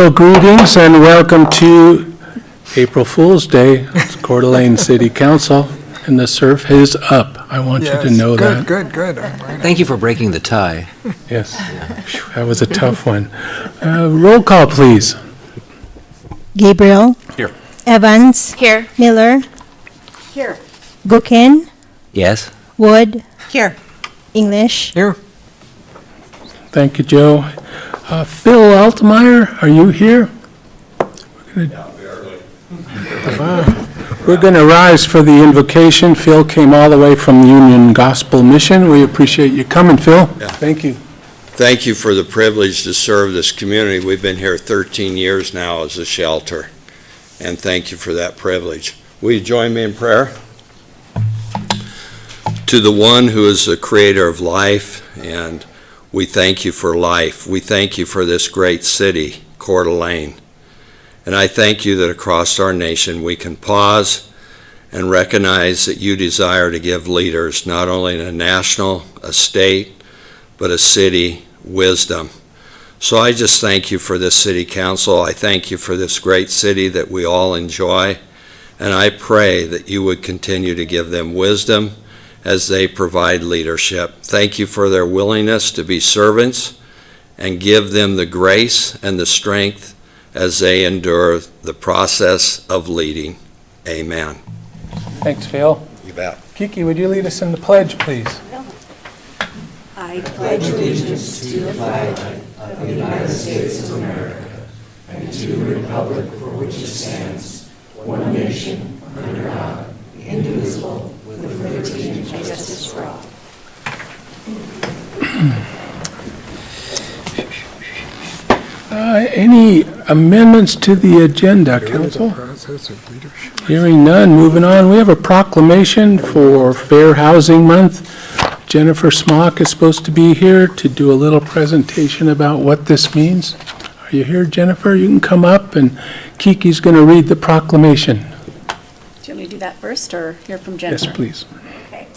Well, greetings and welcome to April Fool's Day. It's Coeur d'Alene City Council, and the surf is up. I want you to know that. Good. Thank you for breaking the tie. Yes, that was a tough one. Roll call, please. Gabriel. Here. Evans. Here. Miller. Here. Gookin. Yes. Wood. Here. English. Here. Thank you, Joe. Phil Altmeyer, are you here? We're going to rise for the invocation. Phil came all the way from the Union Gospel Mission. We appreciate you coming, Phil. Yeah. Thank you. Thank you for the privilege to serve this community. We've been here 13 years now as a shelter, and thank you for that privilege. Will you join me in prayer? To the one who is the creator of life, and we thank you for life. We thank you for this great city, Coeur d'Alene. And I thank you that across our nation we can pause and recognize that you desire to give leaders, not only in a national, a state, but a city, wisdom. So I just thank you for this city council. I thank you for this great city that we all enjoy. And I pray that you would continue to give them wisdom as they provide leadership. Thank you for their willingness to be servants, and give them the grace and the strength as they endure the process of leading. Amen. Thanks, Phil. You bet. Kiki, would you lead us in the pledge, please? I pledge allegiance to the flag of the United States of America and to the republic for which it stands, one nation, under God, indivisible, with liberty and justice for all. Any amendments to the agenda, Council? Hearing none, moving on. We have a proclamation for Fair Housing Month. Jennifer Smock is supposed to be here to do a little presentation about what this means. Are you here, Jennifer? You can come up, and Kiki's going to read the proclamation. Do you want me to do that first or hear from Jennifer? Yes, please. Okay.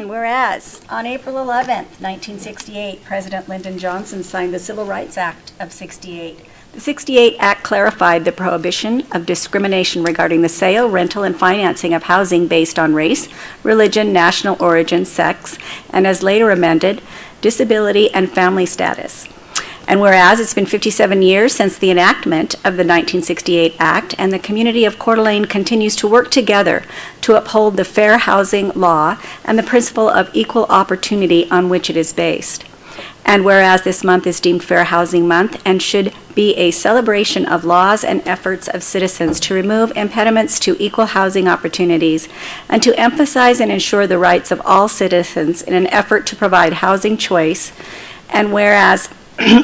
Whereas, on April 11th, 1968, President Lyndon Johnson signed the Civil Rights Act of '68. The '68 Act clarified the prohibition of discrimination regarding the sale, rental, and financing of housing based on race, religion, national origin, sex, and as later amended, disability and family status. And whereas it's been 57 years since the enactment of the 1968 Act, and the community of Coeur d'Alene continues to work together to uphold the fair housing law and the principle of equal opportunity on which it is based. And whereas this month is deemed Fair Housing Month and should be a celebration of laws and efforts of citizens to remove impediments to equal housing opportunities and to emphasize and ensure the rights of all citizens in an effort to provide housing choice, and whereas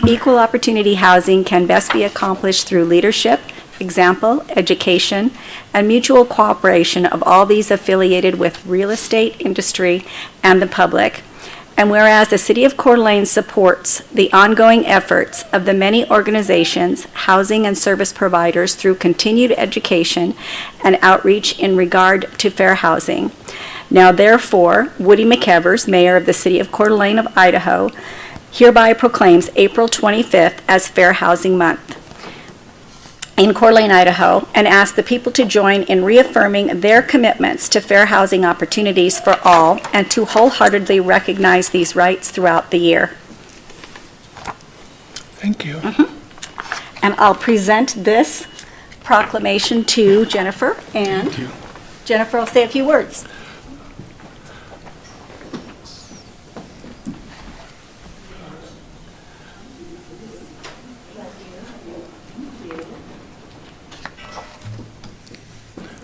equal opportunity housing can best be accomplished through leadership, example, education, and mutual cooperation of all these affiliated with real estate industry and the public. And whereas the City of Coeur d'Alene supports the ongoing efforts of the many organizations, housing and service providers through continued education and outreach in regard to fair housing. Now therefore, Woody McEvers, Mayor of the City of Coeur d'Alene of Idaho, hereby proclaims April 25th as Fair Housing Month in Coeur d'Alene, Idaho, and asks the people to join in reaffirming their commitments to fair housing opportunities for all and to wholeheartedly recognize these rights throughout the year. Thank you. And I'll present this proclamation to Jennifer, and Thank you. Jennifer will say a few words.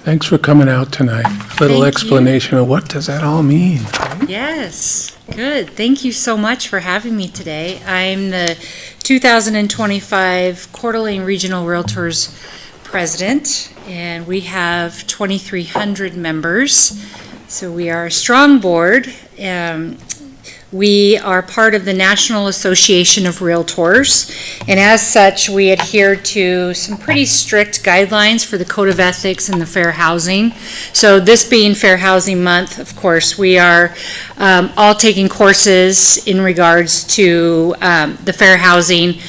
Thanks for coming out tonight. A little Thank explanation of what does that all mean? Yes, good. Thank you so much for having me today. I'm the 2025 Coeur d'Alene Regional Realtors President, and we have 2,300 members. So we are a strong board. We are part of the National Association of Realtors, and as such, we adhere to some pretty strict guidelines for the Code of Ethics and the Fair Housing. So this being Fair Housing Month, of course, we are all taking courses in regards to the fair housing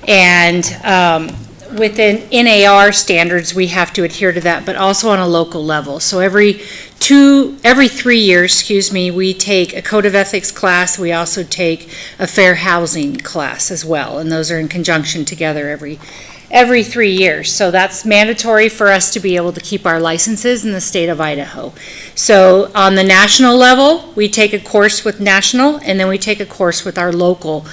And within NAR standards, we have to adhere to that, but also on a local level. So every 3 years, we take a code of ethics class. We also take a fair housing class as well, and those are in conjunction together every 3 years. So that's mandatory for us to be able to keep our licenses in the state of Idaho. So on the national level, we take a course with national, and then we take a course with our local.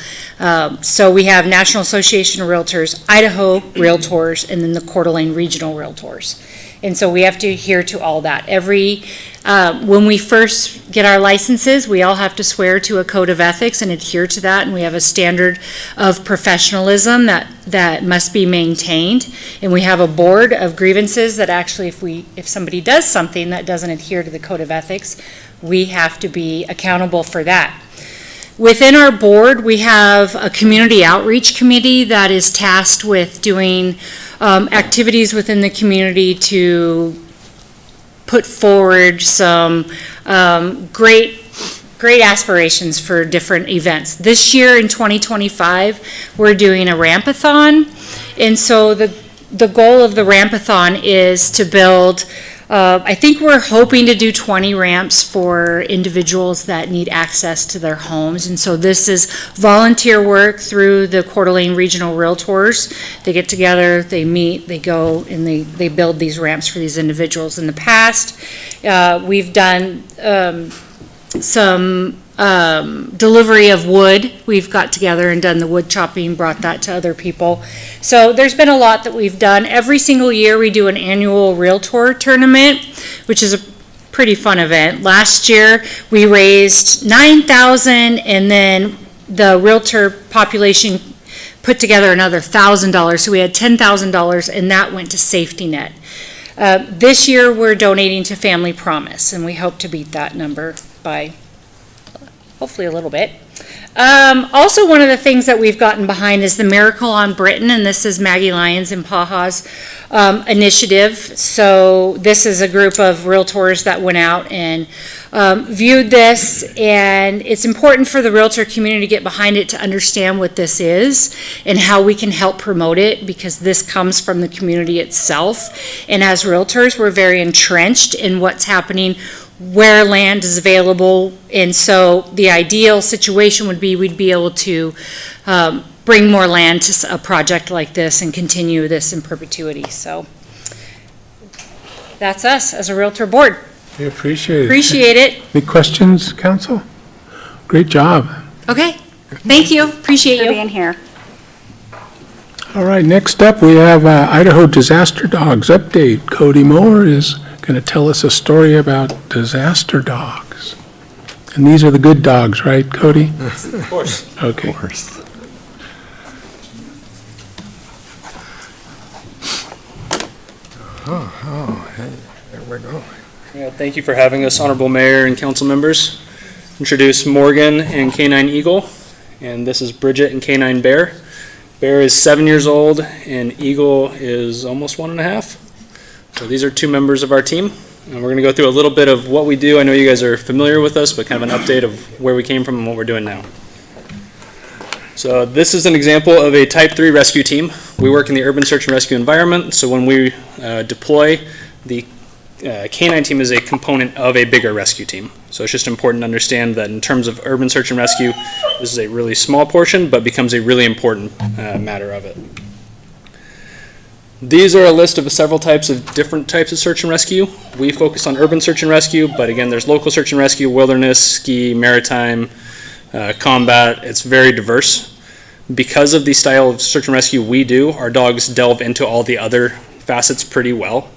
So we have National Association of Realtors, Idaho Realtors, and then the Coeur d'Alene Regional Realtors. And so we have to adhere to all that. When we first get our licenses, we all have to swear to a code of ethics and adhere to that, and we have a standard of professionalism that must be maintained. And we have a board of grievances that actually, if somebody does something that doesn't adhere to the code of ethics, we have to be accountable for that. Within our board, we have a community outreach committee that is tasked with doing activities within the community to put forward some great aspirations for different events. This year in 2025, we're doing a rampathon. And so the goal of the rampathon is to build, I think we're hoping to do 20 ramps for individuals that need access to their homes. And so this is volunteer work through the Coeur d'Alene Regional Realtors. They get together, they meet, they go, and they build these ramps for these individuals. In the past, we've done some delivery of wood. We've got together and done the wood chopping, brought that to other people. So there's been a lot that we've done. Every single year we do an annual Realtor tournament, which is a pretty fun event. Last year we raised $9,000, and then the Realtor population put together another $1,000. So we had $10,000, and that went to Safety Net. This year we're donating to Family Promise, and we hope to beat that number by hopefully a little bit. Also, one of the things that we've gotten behind is the Miracle on Britain, and this is Maggie Lyons and Paha's initiative. So this is a group of realtors that went out and viewed this, and it's important for the realtor community to get behind it to understand what this is and how we can help promote it, because this comes from the community itself. And as realtors, we're very entrenched in what's happening, where land is available, and so the ideal situation would be we'd be able to bring more land to a project like this and continue this in perpetuity. So that's us as a realtor board. We appreciate it. Appreciate it. Any questions, council? Great job. Okay, thank you, appreciate For you. being here. All right, next up, we have Idaho Disaster Dogs update. Cody Moore is going to tell us a story about disaster dogs. And these are the good dogs, right, Cody? Of course. Okay. Hey, there we go. Yeah, thank you for having us, Honorable Mayor and council members. Introduce Morgan and Canine Eagle, and this is Bridget and Canine Bear. Bear is 7 years old, and Eagle is almost 1.5. So these are two members of our team, and we're going to go through a little bit of what we do. I know you guys are familiar with us, but kind of an update of where we came from and what we're doing now. So this is an example of a Type 3 rescue team. We work in the urban search and rescue environment, so when we deploy, the canine team is a component of a bigger rescue team. So it's just important to understand that in terms of urban search and rescue, this is a really small portion, but becomes a really important matter of it. These are a list of several different types of search and rescue. We focus on urban search and rescue, but again, there's local search and rescue, wilderness, ski, maritime, combat. It's very diverse. Because of the style of search and rescue we do, our dogs delve into all the other facets pretty well.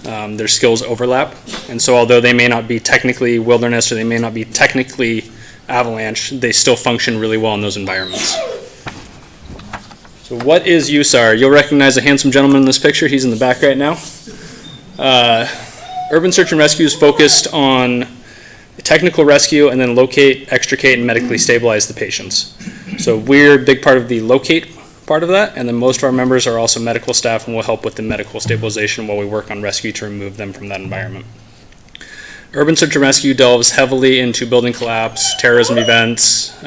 Their skills overlap, and so although they may not be technically wilderness or they may not be technically avalanche, they still function really well in those environments. So what is USAR? You'll recognize a handsome gentleman in this picture. He's in the back right now. Urban search and rescue is focused on technical rescue and then locate, extricate, and medically stabilize the patients. So we're a big part of the locate part of that, and then most of our members are also medical staff and will help with the medical stabilization while we work on rescue to remove them from that environment. Urban search and rescue delves heavily into building collapse, terrorism events,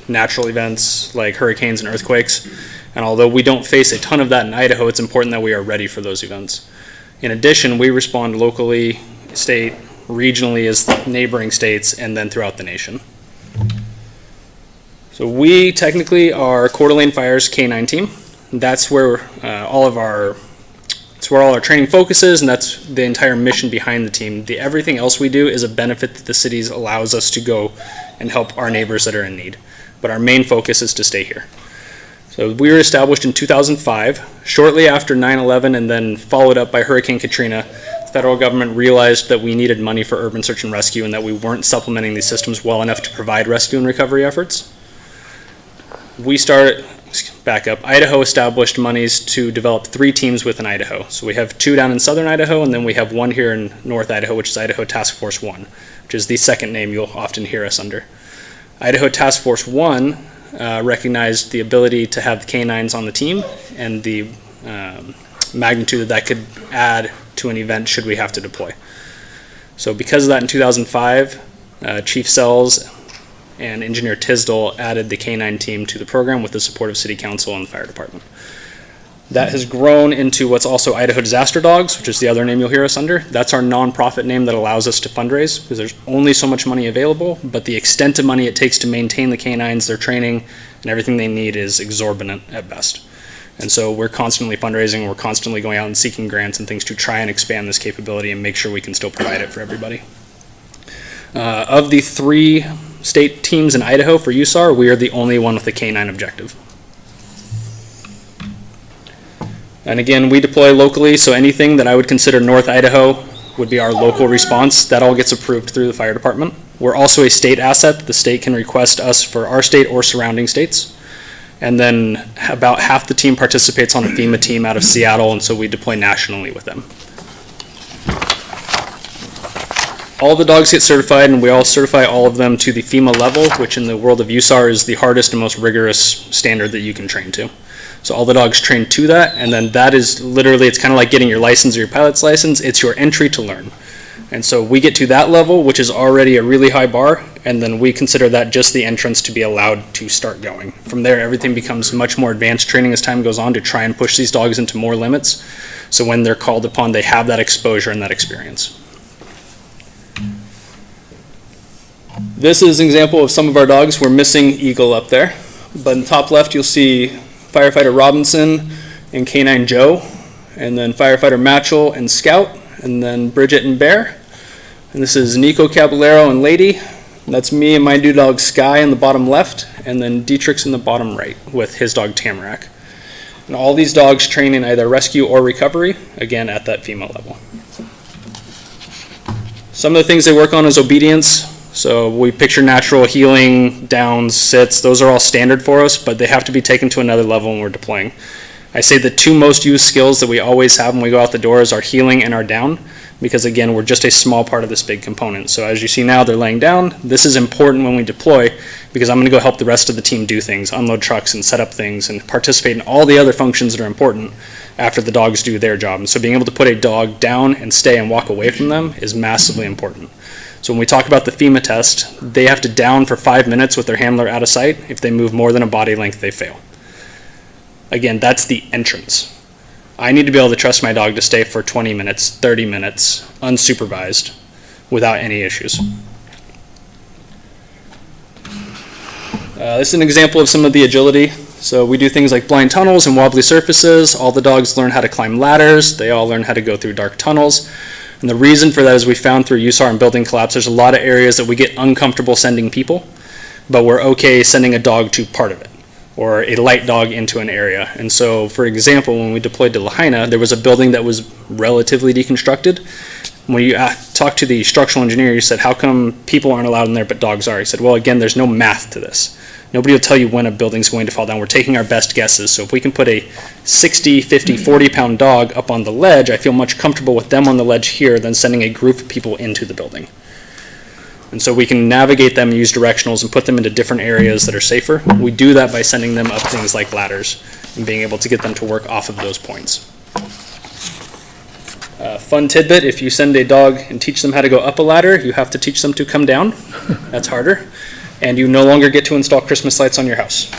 natural events like hurricanes and earthquakes, And although we don't face a ton of that in Idaho, it's important that we are ready for those events. In addition, we respond locally, state, regionally as neighboring states, and then throughout the nation. So we technically are Coeur d'Alene Fire's K-9 team. That's where all our training focuses, and that's the entire mission behind the team. Everything else we do is a benefit that the city allows us to go and help our neighbors that are in need. But our main focus is to stay here. So we were established in 2005, shortly after 9/11, and then followed up by Hurricane Katrina. The federal government realized that we needed money for urban search and rescue and that we weren't supplementing these systems well enough to provide rescue and recovery efforts. Idaho established monies to develop 3 teams within Idaho. So we have 2 down in southern Idaho, and then we have 1 here in North Idaho, which is Idaho Task Force 1, which is the second name you'll often hear us under. Idaho Task Force 1 recognized the ability to have the K-9s on the team and the magnitude that could add to an event should we have to deploy. So because of that, in 2005, Chief Sells and Engineer Tisdall added the K-9 team to the program with the support of City Council and the Fire Department. That has grown into what's also Idaho Disaster Dogs, which is the other name you'll hear us under. That's our nonprofit name that allows us to fundraise because there's only so much money available, but the extent of money it takes to maintain the K-9s, their training, and everything they need is exorbitant at best. And so we're constantly fundraising, we're constantly going out and seeking grants and things to try and expand this capability and make sure we can still provide it for everybody. Of the 3 state teams in Idaho for USAR, we are the only one with a K-9 objective. And again, we deploy locally, so anything that I would consider North Idaho would be our local response. That all gets approved through the fire department. We're also a state asset. The state can request us for our state or surrounding states. And then about half the team participates on a FEMA team out of Seattle, and so we deploy nationally with them. All the dogs get certified, and we all certify all of them to the FEMA level, which in the world of USAR is the hardest and most rigorous standard that you can train to. So all the dogs train to that, and then that is literally, it's kind of like getting your license or your pilot's license. It's your entry to learn. And so we get to that level, which is already a really high bar, and then we consider that just the entrance to be allowed to start going. From there, everything becomes much more advanced training as time goes on to try and push these dogs into more limits. So when they're called upon, they have that exposure and that experience. This is an example of some of our dogs. We're missing Eagle up there, but in the top left, you'll see Firefighter Robinson and K-9 Joe, and then Firefighter Matchell and Scout, and then Bridget and Bear. And this is Nico Caballero and Lady. That's me and my new dog Sky in the bottom left, and then Dietrich's in the bottom right with his dog Tamarack. And all these dogs train in either rescue or recovery, again at that FEMA level. Some of the things they work on is obedience. So we picture natural healing, downs, sits, those are all standard for us, but they have to be taken to another level when we're deploying. I say the 2 most used skills that we always have when we go out the door is our healing and our down, because again, we're just a small part of this big component. So as you see now, they're laying down. This is important when we deploy, because I'm gonna go help the rest of the team do things, unload trucks and set up things and participate in all the other functions that are important after the dogs do their job. And so being able to put a dog down and stay and walk away from them is massively important. So when we talk about the FEMA test, they have to down for 5 minutes with their handler out of sight. If they move more than a body length, they fail. Again, that's the entrance. I need to be able to trust my dog to stay for 20 minutes, 30 minutes, unsupervised, without any issues. This is an example of some of the agility. So we do things like blind tunnels and wobbly surfaces. All the dogs learn how to climb ladders. They all learn how to go through dark tunnels. And the reason for that is we found through USAR and building collapse, there's a lot of areas that we get uncomfortable sending people, but we're okay sending a dog to part of it, or a light dog into an area. And so, for example, when we deployed to Lahaina, there was a building that was relatively deconstructed. When you talked to the structural engineer, you said, how come people aren't allowed in there but dogs are? He said, well, again, there's no math to this. Nobody will tell you when a building's going to fall down. We're taking our best guesses. So if we can put a 60, 50, 40-pound dog up on the ledge, I feel much comfortable with them on the ledge here than sending a group of people into the building. And so we can navigate them, use directionals, and put them into different areas that are safer. We do that by sending them up things like ladders and being able to get them to work off of those points. Fun tidbit, if you send a dog and teach them how to go up a ladder, you have to teach them to come down. That's harder. And you no longer get to install Christmas lights on your house.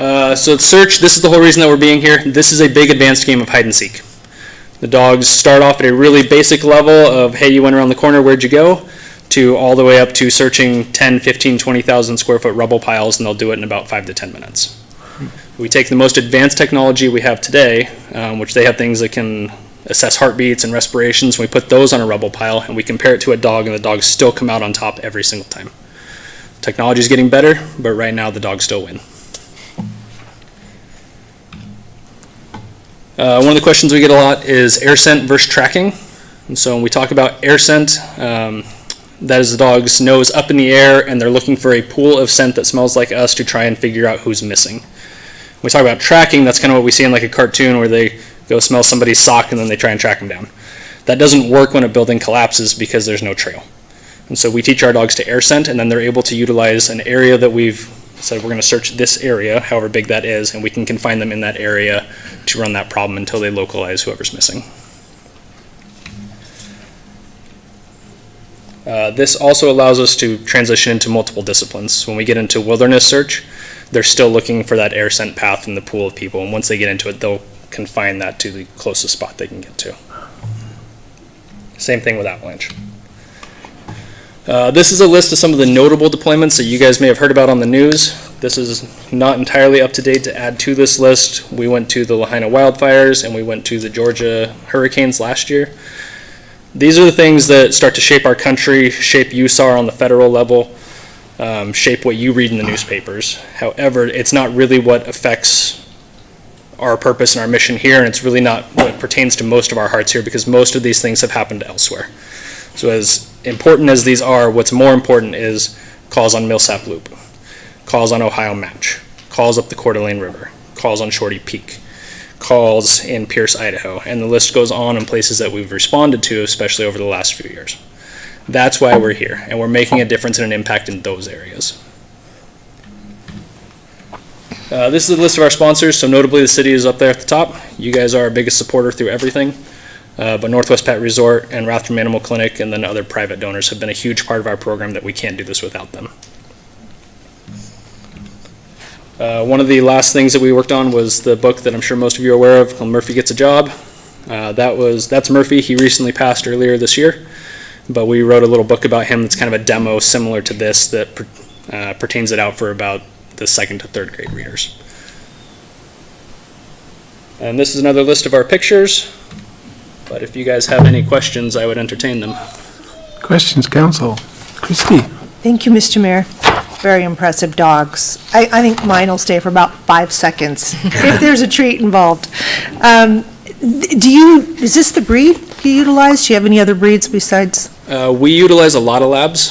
So search, this is the whole reason that we're being here. This is a big advanced game of hide and seek. The dogs start off at a really basic level of, hey, you went around the corner, where'd you go? To all the way up to searching 10, 15, 20,000 square foot rubble piles, and they'll do it in about 5 to 10 minutes. We take the most advanced technology we have today, which they have things that can assess heartbeats and respirations. We put those on a rubble pile, and we compare it to a dog, and the dogs still come out on top every single time. Technology is getting better, but right now the dogs still win. One of the questions we get a lot is air scent versus tracking. And so when we talk about air scent, that is the dog's nose up in the air and they're looking for a pool of scent that smells like us to try and figure out who's missing. When we talk about tracking, that's kind of what we see in like a cartoon where they go smell somebody's sock and then they try and track them down. That doesn't work when a building collapses because there's no trail. And so we teach our dogs to air scent, and then they're able to utilize an area that we've said we're going to search this area, however big that is, and we can confine them in that area to run that problem until they localize whoever's missing. This also allows us to transition into multiple disciplines. When we get into wilderness search, they're still looking for that air scent path in the pool of people, and once they get into it, they'll confine that to the closest spot they can get to. Same thing with avalanche. This is a list of some of the notable deployments that you guys may have heard about on the news. This is not entirely up to date to add to this list. We went to the Lahaina wildfires and we went to the Georgia hurricanes last year. These are the things that start to shape our country, shape USAR on the federal level, shape what you read in the newspapers. However, it's not really what affects our purpose and our mission here, and it's really not what pertains to most of our hearts here because most of these things have happened elsewhere. So as important as these are, what's more important is calls on Millsap Loop, calls on Ohio Match, calls up the Coeur d'Alene River, calls on Shorty Peak, calls in Pierce, Idaho, and the list goes on in places that we've responded to, especially over the last few years. That's why we're here, and we're making a difference and an impact in those areas. This is a list of our sponsors, so notably the city is up there at the top. You guys are our biggest supporter through everything. But Northwest Pet Resort and Rathdrum Animal Clinic and then other private donors have been a huge part of our program that we can't do this without them. One of the last things that we worked on was the book that I'm sure most of you are aware of called Murphy Gets a Job. That's Murphy. He recently passed earlier this year, but we wrote a little book about him that's kind of a demo similar to this that pertains it out for about the 2nd to 3rd grade readers. And this is another list of our pictures. But if you guys have any questions, I would entertain them. Questions, council? Christie? Thank you, Mr. Mayor. Very impressive dogs. I think mine will stay for about 5 seconds if there's a treat involved. Is this the breed you utilize? Do you have any other breeds besides? We utilize a lot of labs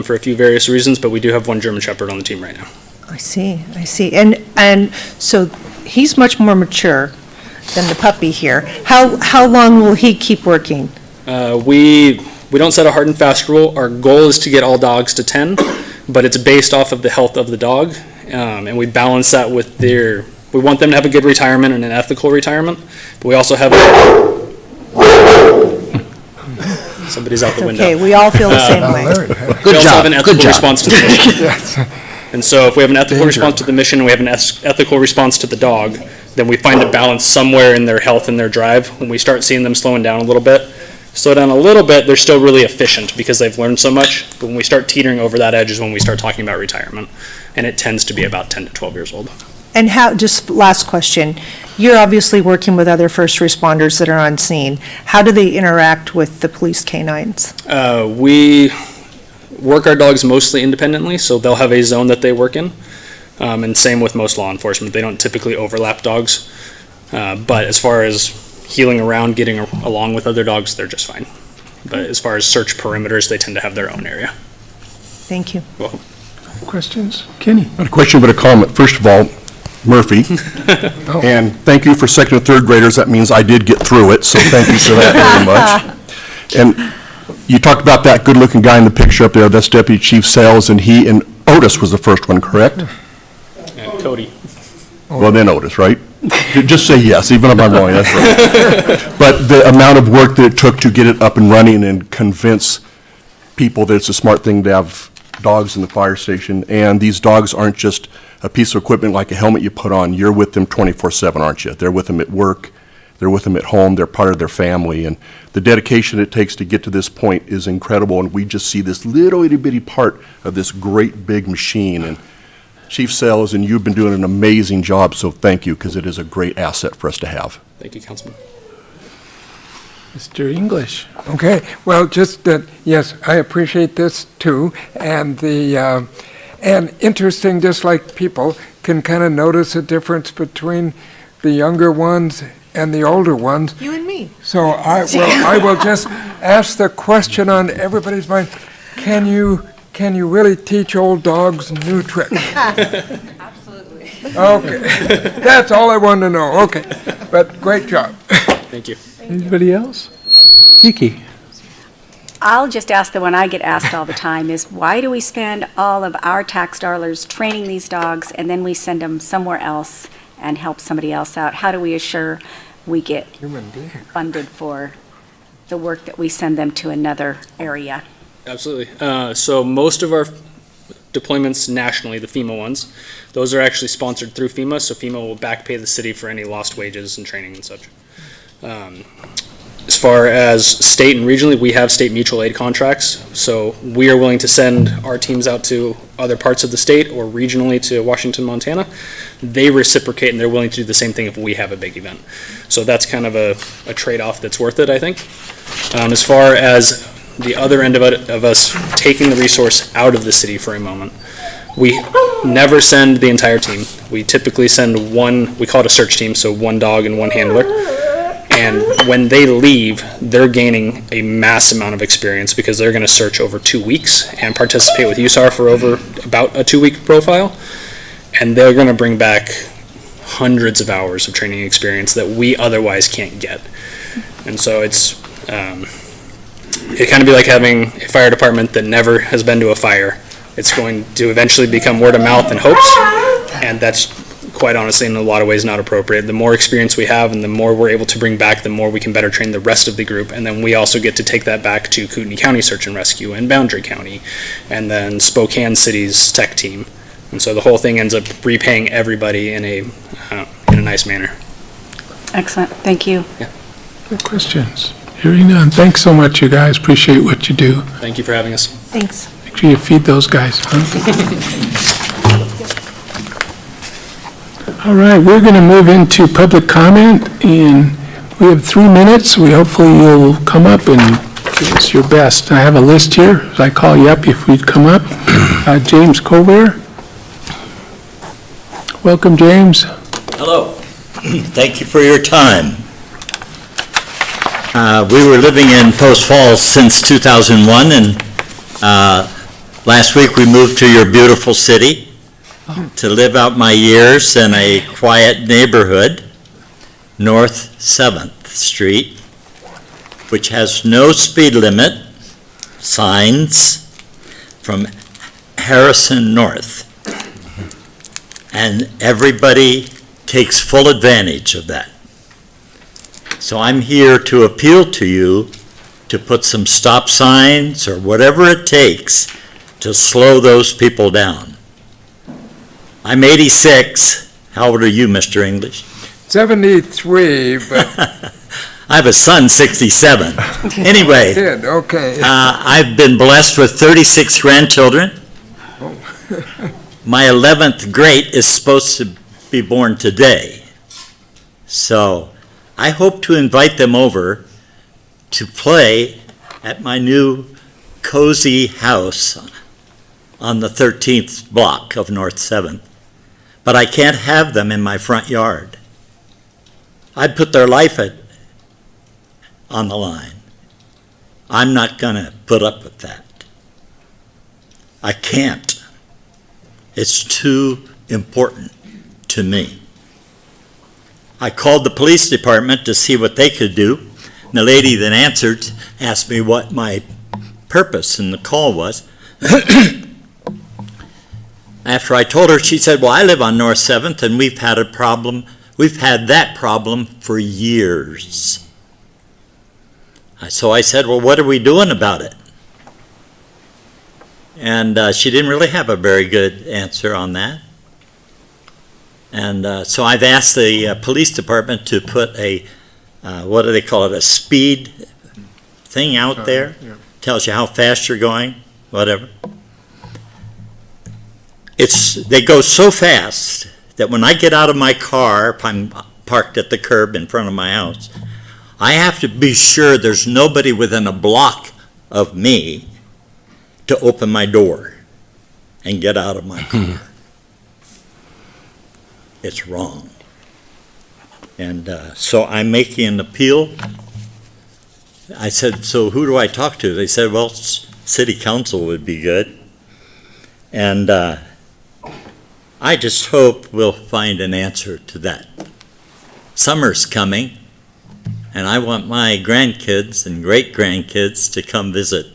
for a few various reasons, but we do have one German Shepherd on the team right now. I see. And so he's much more mature than the puppy here. How long will he keep working? We don't set a hard and fast rule. Our goal is to get all dogs to 10, but it's based off of the health of the dog, and we balance that with we want them to have a good retirement and an ethical retirement, but we also have somebody's out the window. Okay, we all feel the same way. We also have an ethical response to the mission. And so if we have an ethical response to the mission and we have an ethical response to the dog, then we find a balance somewhere in their health and their drive. When we start seeing them slow down a little bit, they're still really efficient because they've learned so much. But when we start teetering over that edge is when we start talking about retirement. And it tends to be about 10 to 12 years old. And just last question, you're obviously working with other first responders that are on scene. How do they interact with the police canines? We work our dogs mostly independently, so they'll have a zone that they work in. And same with most law enforcement. They don't typically overlap dogs. But as far as healing around, getting along with other dogs, they're just fine. But as far as search perimeters, they tend to have their own area. Thank you. Welcome. Questions? Kenny? Not a question, but a comment. First of all, Murphy, and thank you for 2nd and 3rd graders. That means I did get through it, so thank you for that very much. And you talked about that good-looking guy in the picture up there. That's Deputy Chief Sales, and he and Otis was the first one, correct? And Cody. Well, then Otis, right? Just say yes, even if I'm wrong, that's right. But the amount of work that it took to get it up and running and convince people that it's a smart thing to have dogs in the fire station, and these dogs aren't just a piece of equipment like a helmet you put on. You're with them 24/7, aren't you? They're with them at work, they're with them at home, they're part of their family, and the dedication it takes to get to this point is incredible, and we just see this little itty-bitty part of this great big machine. And Chief Sells, and you've been doing an amazing job, so thank you, because it is a great asset for us to have. Thank you, Councilman. Mr. English. Okay, well, just that, yes, I appreciate this too, and and interesting, just like people can kind of notice a difference between the younger ones and the older ones. You and me. So I will just ask the question on everybody's mind, can you really teach old dogs new tricks? Absolutely. Okay, that's all I wanted to know, okay, but great job. Thank you. Anybody else? Kiki? I'll just ask the one I get asked all the time is, why do we spend all of our tax dollars training these dogs and then we send them somewhere else and help somebody else out? How do we assure we get Human being. funded for the work that we send them to another area? Absolutely. So most of our deployments nationally, the FEMA ones, those are actually sponsored through FEMA, so FEMA will back pay the city for any lost wages and training and such. As far as state and regionally, we have state mutual aid contracts, so we are willing to send our teams out to other parts of the state or regionally to Washington, Montana. They reciprocate and they're willing to do the same thing if we have a big event. So that's kind of a trade-off that's worth it, I think. As far as the other end of us taking the resource out of the city for a moment, we never send the entire team. We typically send one, we call it a search team, so one dog and one handler. And when they leave, they're gaining a mass amount of experience because they're going to search over 2 weeks and participate with USAR for over about a 2-week profile. And they're going to bring back hundreds of hours of training experience that we otherwise can't get. And so it kind of be like having a fire department that never has been to a fire. It's going to eventually become word of mouth and hopes, and that's quite honestly in a lot of ways not appropriate. The more experience we have and the more we're able to bring back, the more we can better train the rest of the group, and then we also get to take that back to Kootenai County Search and Rescue and Boundary County, and then Spokane City's tech team. And so the whole thing ends up repaying everybody in a nice manner. Excellent, thank you. Good questions. Hearing none. Thanks so much, you guys. Appreciate what you do. Thank you for having us. Thanks. Make sure you feed those guys, huh? All right, we're going to move into public comment, and we have 3 minutes. Hopefully you'll come up and give us your best. I have a list here. As I call you up, if we'd come up. James Coeur. Welcome, James. Hello. Thank you for your time. We were living in Post Falls since 2001, and last week we moved to your beautiful city to live out my years in a quiet neighborhood, North 7th Street, which has no speed limit signs from Harrison North. And everybody takes full advantage of that. So I'm here to appeal to you to put some stop signs or whatever it takes to slow those people down. I'm 86. How old are you, Mr. English? 73, but I have a son, 67. Anyway, did, okay. I've been blessed with 36 grandchildren. My 11th great is supposed to be born today. So I hope to invite them over to play at my new cozy house on the 13th block of North 7th. But I can't have them in my front yard. I'd put their life on the line. I'm not going to put up with that. I can't. It's too important to me. I called the police department to see what they could do. And the lady that answered asked me what my purpose in the call was. After I told her, she said, well, I live on North 7th and we've had a problem. We've had that problem for years. So I said, well, what are we doing about it? And she didn't really have a very good answer on that. And so I've asked the police department to put a, what do they call it, a speed thing out there. yeah. Tells you how fast you're going, whatever. They go so fast that when I get out of my car, if I'm parked at the curb in front of my house, I have to be sure there's nobody within a block of me to open my door and get out of my car. It's wrong. And so I'm making an appeal. I said, so who do I talk to? They said, well, city council would be good. And I just hope we'll find an answer to that. Summer's coming, and I want my grandkids and great-grandkids to come visit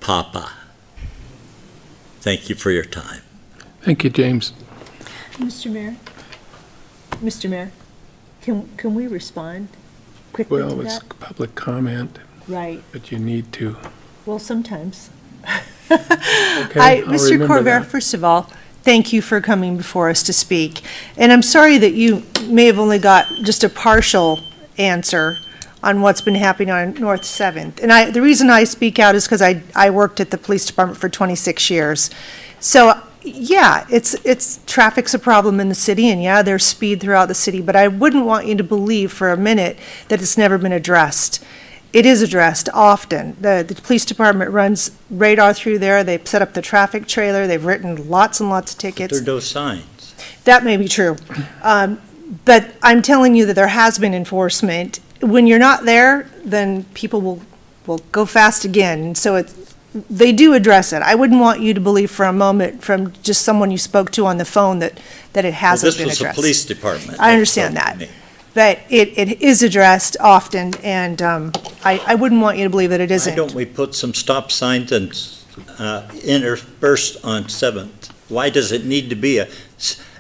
Papa. Thank you for your time. Thank you, James. Mr. Mayor, can we respond quickly to Well, it's that? public comment, Right, but you need to. well, sometimes. Okay, I'll Mr. remember Coeur, that. first of all, thank you for coming before us to speak. And I'm sorry that you may have only got just a partial answer on what's been happening on North 7th. And the reason I speak out is because I worked at the police department for 26 years. So, yeah, traffic's a problem in the city, and yeah, there's speed throughout the city, but I wouldn't want you to believe for a minute that it's never been addressed. It is addressed often. The police department runs radar through there. They've set up the traffic trailer. They've written lots and lots of tickets. There are no signs. That may be true. But I'm telling you that there has been enforcement. When you're not there, then people will go fast again. So they do address it. I wouldn't want you to believe for a moment from just someone you spoke to on the phone that it hasn't been This was addressed. the police department. I understand spoke to that. me. But it is addressed often, and I wouldn't want you to believe that it Why isn't. don't we put some stop signs and interspersed on 7th? Why does it need to be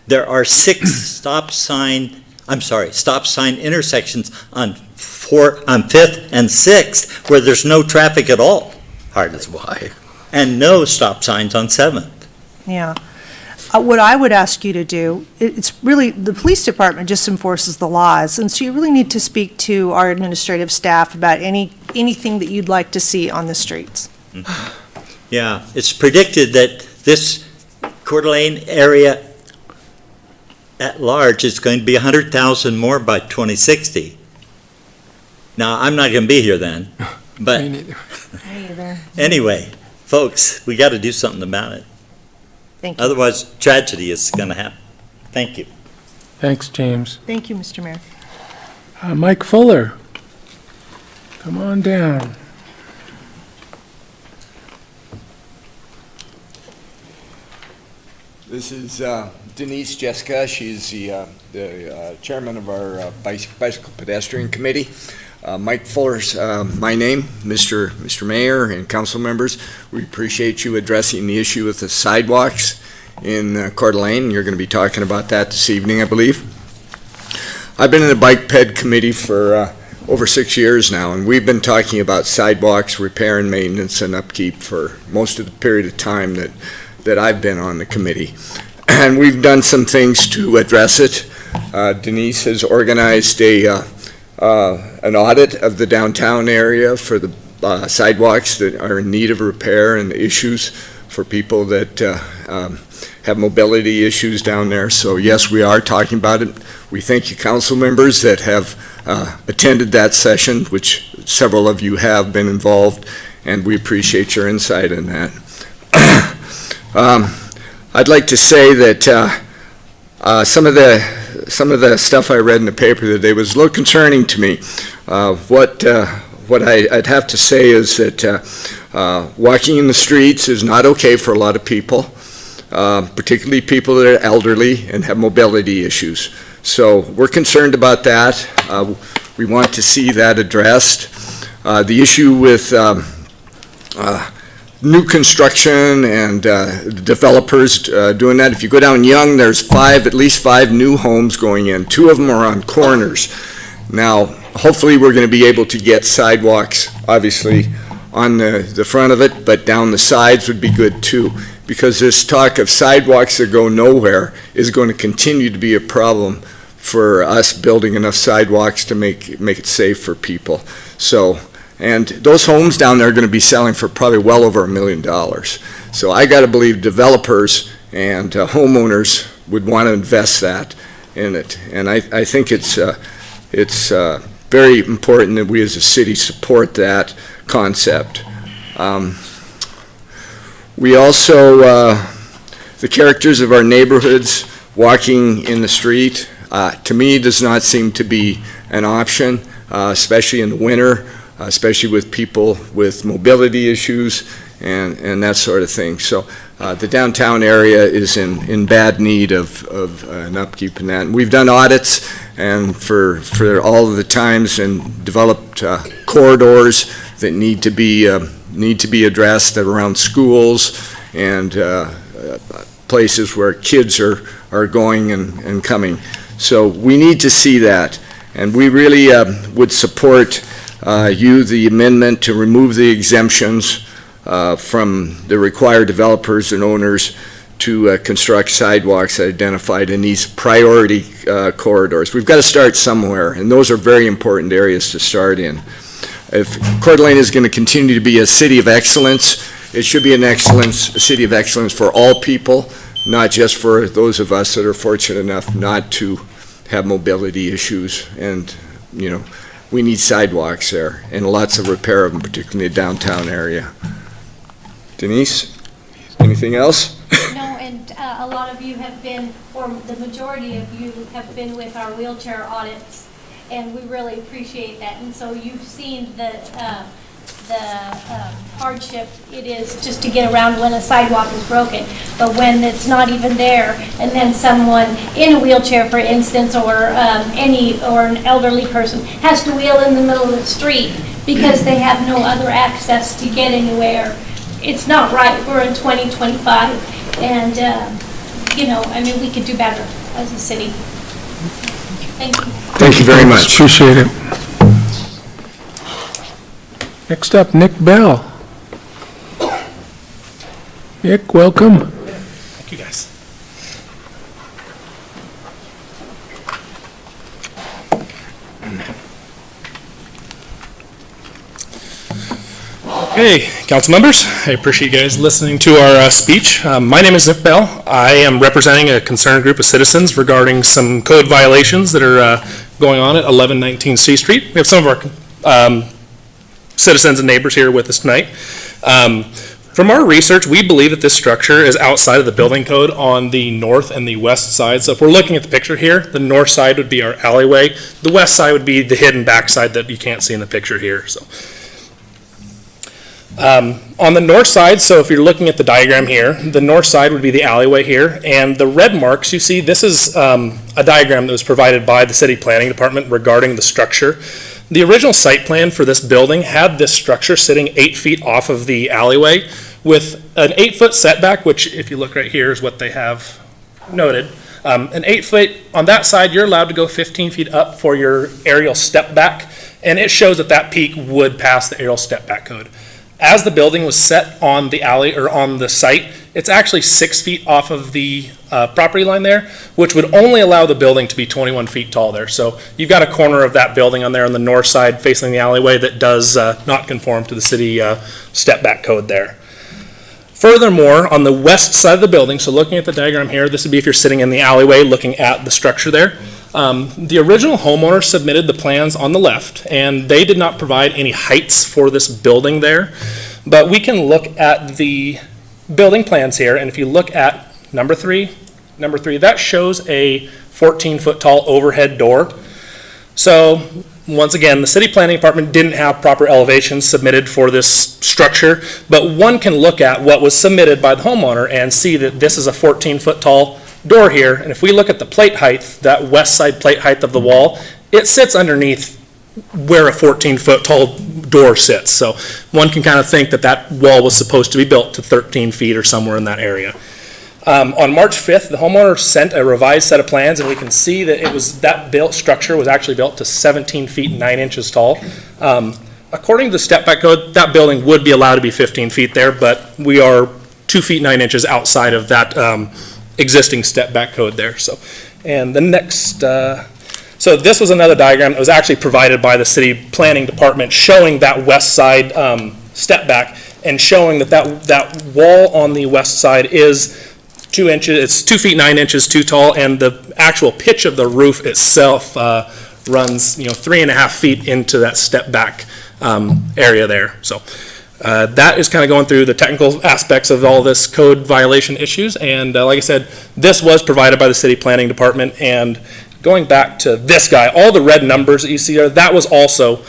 there are 6 stop sign intersections on 5th and 6th where there's no traffic at all, hardly. That's why. And no stop signs on 7th. Yeah. What I would ask you to do, it's really, the police department just enforces the laws, and so you really need to speak to our administrative staff about anything that you'd like to see on the streets. Yeah, it's predicted that this Coeur d'Alene area at large is going to be 100,000 more by 2060. Now, I'm not going to be here then, but Me neither. anyway, folks, we got to do something about it. Thank you. Otherwise, tragedy is going to happen. Thank you. Thanks, James. Thank you, Mr. Mayor. Mike Fuller, come on down. This is Denise Jessica. She's the chairman of our Bicycle Pedestrian Committee. Mike Fuller's my name, Mr. Mayor and council members. We appreciate you addressing the issue with the sidewalks in Coeur d'Alene. You're going to be talking about that this evening, I believe. I've been in the Bike Ped Committee for over 6 years now, and we've been talking about sidewalks, repair and maintenance and upkeep for most of the period of time that I've been on the committee. And we've done some things to address it. Denise has organized an audit of the downtown area for the sidewalks that are in need of repair and issues for people that have mobility issues down there. So yes, we are talking about it. We thank you council members that have attended that session, which several of you have been involved, and we appreciate your insight in that. I'd like to say that some of the stuff I read in the paper today was a little concerning to me. What I'd have to say is that walking in the streets is not okay for a lot of people, particularly people that are elderly and have mobility issues. So we're concerned about that. We want to see that addressed. The issue with new construction and developers doing that. If you go down Young, there's at least five new homes going in. 2 of them are on corners. Now, hopefully we're going to be able to get sidewalks, obviously, on the front of it, but down the sides would be good too, because this talk of sidewalks that go nowhere is going to continue to be a problem for us building enough sidewalks to make it safe for people. So, and those homes down there are going to be selling for probably well over $1 million. So I got to believe developers and homeowners would want to invest that in it. And I think it's very important that we as a city support that concept. We also, the characters of our neighborhoods, walking in the street, to me does not seem to be an option, especially in the winter, especially with people with mobility issues and that sort of thing. So the downtown area is in bad need of an upkeep in that. And we've done audits and for all of the times and developed corridors that need to be addressed around schools and places where kids are going and coming. So we need to see that, and we really would support the amendment to remove the exemptions from the required developers and owners to construct sidewalks identified in these priority corridors. We've got to start somewhere, and those are very important areas to start in. If Coeur d'Alene is going to continue to be a city of excellence, it should be a city of excellence for all people, not just for those of us that are fortunate enough not to have mobility issues. And, you know, we need sidewalks there and lots of repair of them, particularly in the downtown area. Denise, anything else? No, and a lot of you have been, or the majority of you have been with our wheelchair audits, and we really appreciate that. And so you've seen the hardship it is just to get around when a sidewalk is broken. But when it's not even there, and then someone in a wheelchair, for instance, or an elderly person has to wheel in the middle of the street because they have no other access to get anywhere, it's not right. We're in 2025, and you know, I mean, we could do better as a city. Thank you. Thank you very much. Appreciate it. Next up, Nick Bell. Nick, welcome. Thank you, guys. Okay, council members, I appreciate you guys listening to our speech. My name is Nick Bell. I am representing a concerned group of citizens regarding some code violations that are going on at 1119 C Street. We have some of our citizens and neighbors here with us tonight. From our research, we believe that this structure is outside of the building code on the north and the west side. So if we're looking at the picture here, the north side would be our alleyway. The west side would be the hidden backside that you can't see in the picture here. So on the north side, so if you're looking at the diagram here, the north side would be the alleyway here, and the red marks you see, this is a diagram that was provided by the city planning department regarding the structure. The original site plan for this building had this structure sitting 8 feet off of the alleyway with an 8-foot setback, which if you look right here is what they have noted. An 8 foot on that side, you're allowed to go 15 feet up for your aerial step back, and it shows that that peak would pass the aerial step back code. As the building was set on the alley or on the site, it's actually 6 feet off of the property line there, which would only allow the building to be 21 feet tall there. So you've got a corner of that building on there on the north side facing the alleyway that does not conform to the city step back code there. Furthermore, on the west side of the building, so looking at the diagram here, this would be if you're sitting in the alleyway looking at the structure there. The original homeowner submitted the plans on the left, and they did not provide any heights for this building there. But we can look at the building plans here, and if you look at number three, that shows a 14-foot tall overhead door. So once again, the city planning department didn't have proper elevations submitted for this structure, but one can look at what was submitted by the homeowner and see that this is a 14-foot tall door here, and if we look at the plate height, that west side plate height of the wall, it sits underneath where a 14-foot tall door sits. So one can kind of think that that wall was supposed to be built to 13 feet or somewhere in that area. On March 5th, the homeowner sent a revised set of plans, and we can see that it was that structure was actually built to 17 feet 9 inches tall. according to the step back code, that building would be allowed to be 15 feet there, but we are 2 feet 9 inches outside of that existing step back code there. So, and the next, so this was another diagram that was actually provided by the city planning department showing that west side step back and showing that wall on the west side is 2 inches, it's 2 feet 9 inches too tall, and the actual pitch of the roof itself runs, 3.5 feet into that step back area there. So that is kind of going through the technical aspects of all this code violation issues. And like I said, this was provided by the city planning department. And going back to this guy, all the red numbers that you see there, that was also,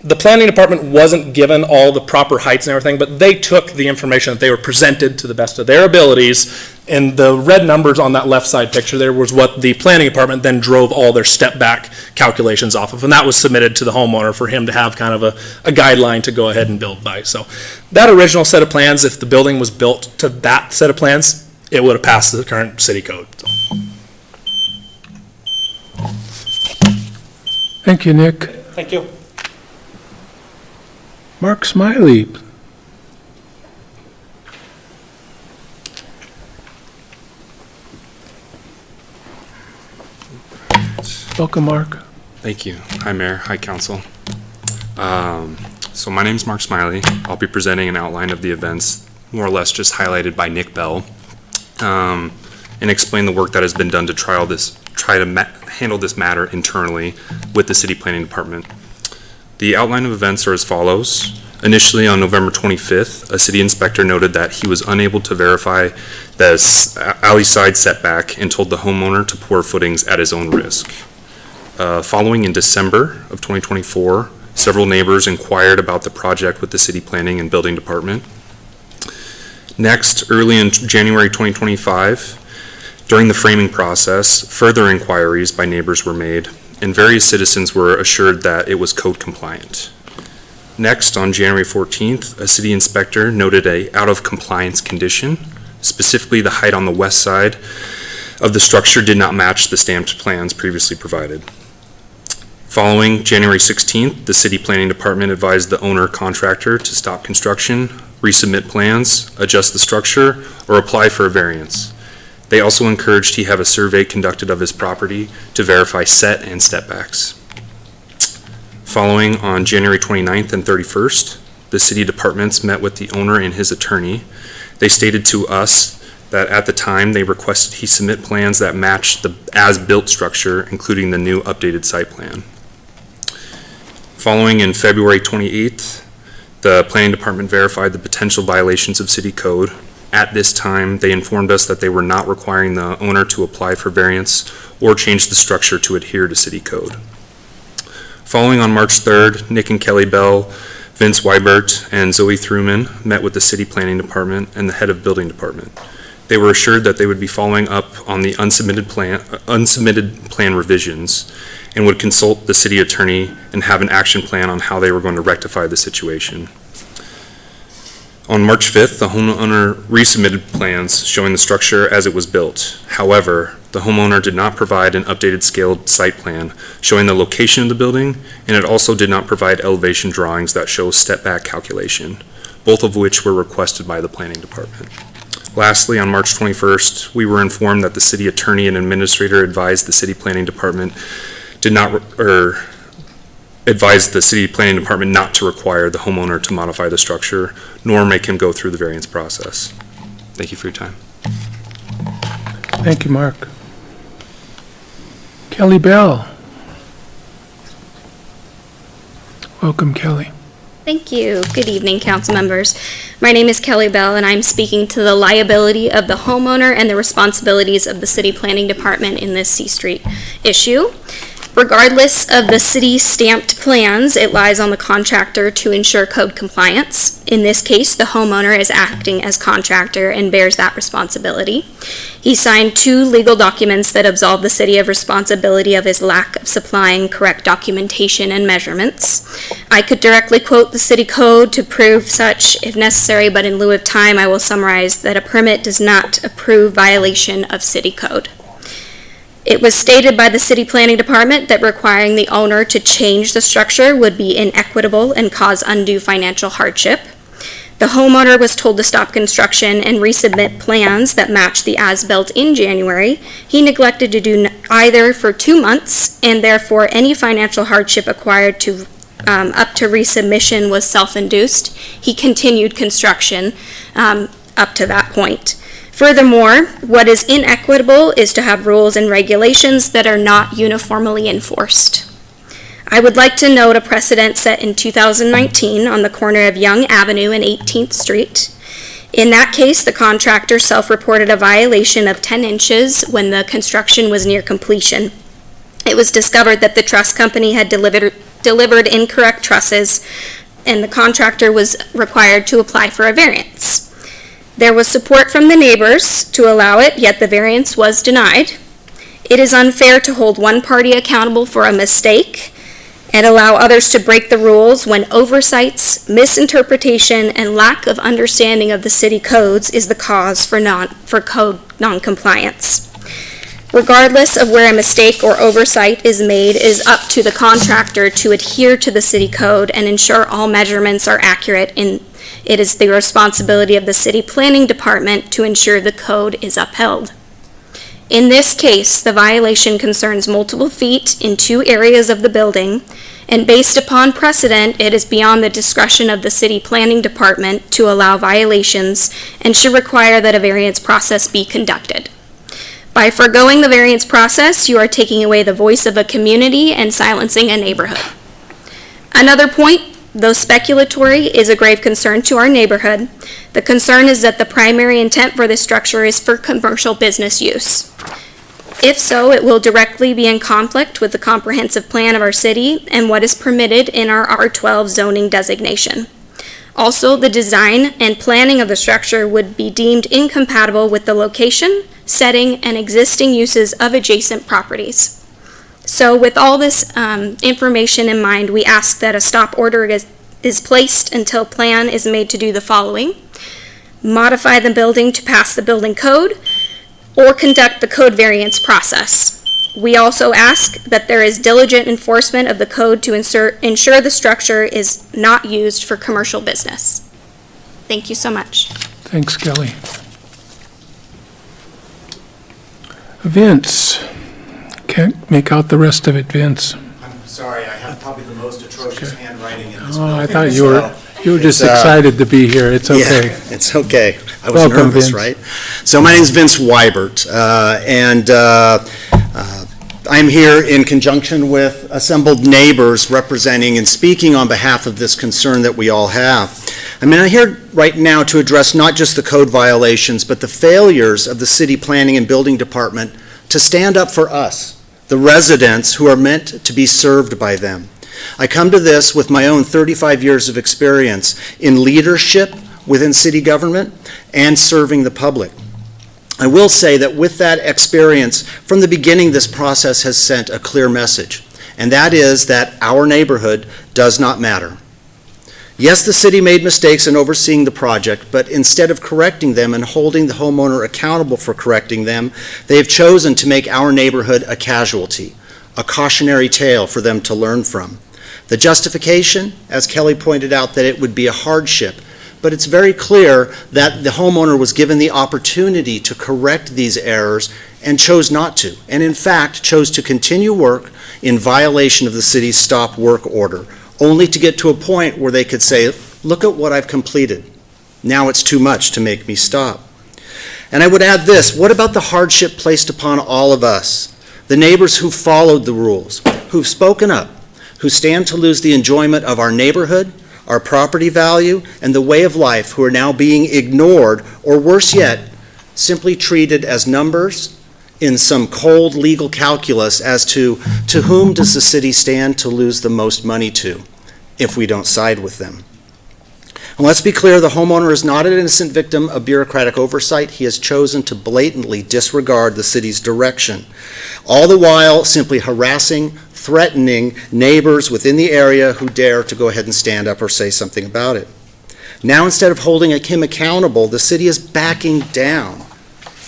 the planning department wasn't given all the proper heights and everything, but they took the information that they were presented to the best of their abilities. And the red numbers on that left side picture there was what the planning department then drove all their step back calculations off of. And that was submitted to the homeowner for him to have kind of a guideline to go ahead and build by. So that original set of plans, if the building was built to that set of plans, it would have passed the current city code. So. Thank you, Nick. Thank you. Mark Smiley. Welcome, Mark. Thank you. Hi, Mayor. Hi, Council. So my name's Mark Smiley. I'll be presenting an outline of the events, more or less just highlighted by Nick Bell, and explain the work that has been done to try to handle this matter internally with the City Planning Department. The outline of events are as follows. Initially, on November 25th, a city inspector noted that he was unable to verify the alley side setback and told the homeowner to pour footings at his own risk. Following in December of 2024, several neighbors inquired about the project with the City Planning and Building Department. Next, early in January 2025, during the framing process, further inquiries by neighbors were made, and various citizens were assured that it was code compliant. Next, on January 14th, a city inspector noted a out-of-compliance condition. Specifically, the height on the west side of the structure did not match the stamped plans previously provided. Following January 16th, the City Planning Department advised the owner contractor to stop construction, resubmit plans, adjust the structure, or apply for a variance. They also encouraged he have a survey conducted of his property to verify set and step backs. Following on January 29th and 31st, the city departments met with the owner and his attorney. They stated to us that at the time they requested he submit plans that matched the as-built structure, including the new updated site plan. Following in February 28th, the planning department verified the potential violations of city code. At this time, they informed us that they were not requiring the owner to apply for variance or change the structure to adhere to city code. Following on March 3rd, Nick and Kelly Bell, Vince Weibert, and Zoe Thruman met with the City Planning Department and the head of Building Department. They were assured that they would be following up on the unsubmitted plan revisions and would consult the city attorney and have an action plan on how they were going to rectify the situation. On March 5th, the homeowner resubmitted plans showing the structure as it was built. However, the homeowner did not provide an updated scaled site plan showing the location of the building, and it also did not provide elevation drawings that show step back calculation, both of which were requested by the planning department. Lastly, on March 21st, we were informed that the city attorney and administrator advised the city planning department advised the city planning department not to require the homeowner to modify the structure, nor make him go through the variance process. Thank you for your time. Thank you, Mark. Kelly Bell. Welcome, Kelly. Thank you. Good evening, council members. My name is Kelly Bell, and I'm speaking to the liability of the homeowner and the responsibilities of the city planning department in this C Street issue. Regardless of the city stamped plans, it lies on the contractor to ensure code compliance. In this case, the homeowner is acting as contractor and bears that responsibility. He signed 2 legal documents that absolve the city of responsibility of his lack of supplying correct documentation and measurements. I could directly quote the city code to prove such if necessary, but in lieu of time, I will summarize that a permit does not approve violation of city code. It was stated by the City Planning Department that requiring the owner to change the structure would be inequitable and cause undue financial hardship. The homeowner was told to stop construction and resubmit plans that matched the as-built in January. He neglected to do either for 2 months, and therefore any financial hardship acquired to up to resubmission was self-induced. He continued construction up to that point. Furthermore, what is inequitable is to have rules and regulations that are not uniformly enforced. I would like to note a precedent set in 2019 on the corner of Young Avenue and 18th Street. In that case, the contractor self-reported a violation of 10 inches when the construction was near completion. It was discovered that the truss company had delivered incorrect trusses, and the contractor was required to apply for a variance. There was support from the neighbors to allow it, yet the variance was denied. It is unfair to hold one party accountable for a mistake and allow others to break the rules when oversights, misinterpretation, and lack of understanding of the city codes is the cause for code noncompliance. Regardless of where a mistake or oversight is made, it is up to the contractor to adhere to the city code and ensure all measurements are accurate. It is the responsibility of the city planning department to ensure the code is upheld. In this case, the violation concerns multiple feet in 2 areas of the building, and based upon precedent, it is beyond the discretion of the city planning department to allow violations and should require that a variance process be conducted. By forgoing the variance process, you are taking away the voice of a community and silencing a neighborhood. Another point, though speculatory, is a grave concern to our neighborhood. The concern is that the primary intent for this structure is for commercial business use. If so, it will directly be in conflict with the comprehensive plan of our city and what is permitted in our R12 zoning designation. Also, the design and planning of the structure would be deemed incompatible with the location, setting, and existing uses of adjacent properties. So with all this information in mind, we ask that a stop order is placed until plan is made to do the following: modify the building to pass the building code, or conduct the code variance process. We also ask that there is diligent enforcement of the code to ensure the structure is not used for commercial business. Thank you so much. Thanks, Kelly. Vince. Can't make out the rest of it, Vince. I'm sorry, I have probably the most atrocious handwriting in this Oh, building. I thought you were just It's, excited to be here. It's okay. Yeah, it's okay. I was Welcome, nervous, Vince. right? So my name is Vince Wybert, and I'm here in conjunction with assembled neighbors representing and speaking on behalf of this concern that we all have. I'm here right now to address not just the code violations, but the failures of the city planning and building department to stand up for us, the residents who are meant to be served by them. I come to this with my own 35 years of experience in leadership within city government and serving the public. I will say that with that experience, from the beginning, this process has sent a clear message, and that is that our neighborhood does not matter. Yes, the city made mistakes in overseeing the project, but instead of correcting them and holding the homeowner accountable for correcting them, they have chosen to make our neighborhood a casualty, a cautionary tale for them to learn from. The justification, as Kelly pointed out, that it would be a hardship, but it's very clear that the homeowner was given the opportunity to correct these errors and chose not to, and in fact chose to continue work in violation of the city's stop work order, only to get to a point where they could say, look at what I've completed. Now it's too much to make me stop. And I would add this, what about the hardship placed upon all of us, the neighbors who followed the rules, who've spoken up, who stand to lose the enjoyment of our neighborhood, our property value, and the way of life, who are now being ignored, or worse yet, simply treated as numbers in some cold legal calculus as to whom does the city stand to lose the most money to if we don't side with them. And let's be clear, the homeowner is not an innocent victim of bureaucratic oversight. He has chosen to blatantly disregard the city's direction, all the while simply harassing, threatening neighbors within the area who dare to go ahead and stand up or say something about it. Now, instead of holding him accountable, the city is backing down,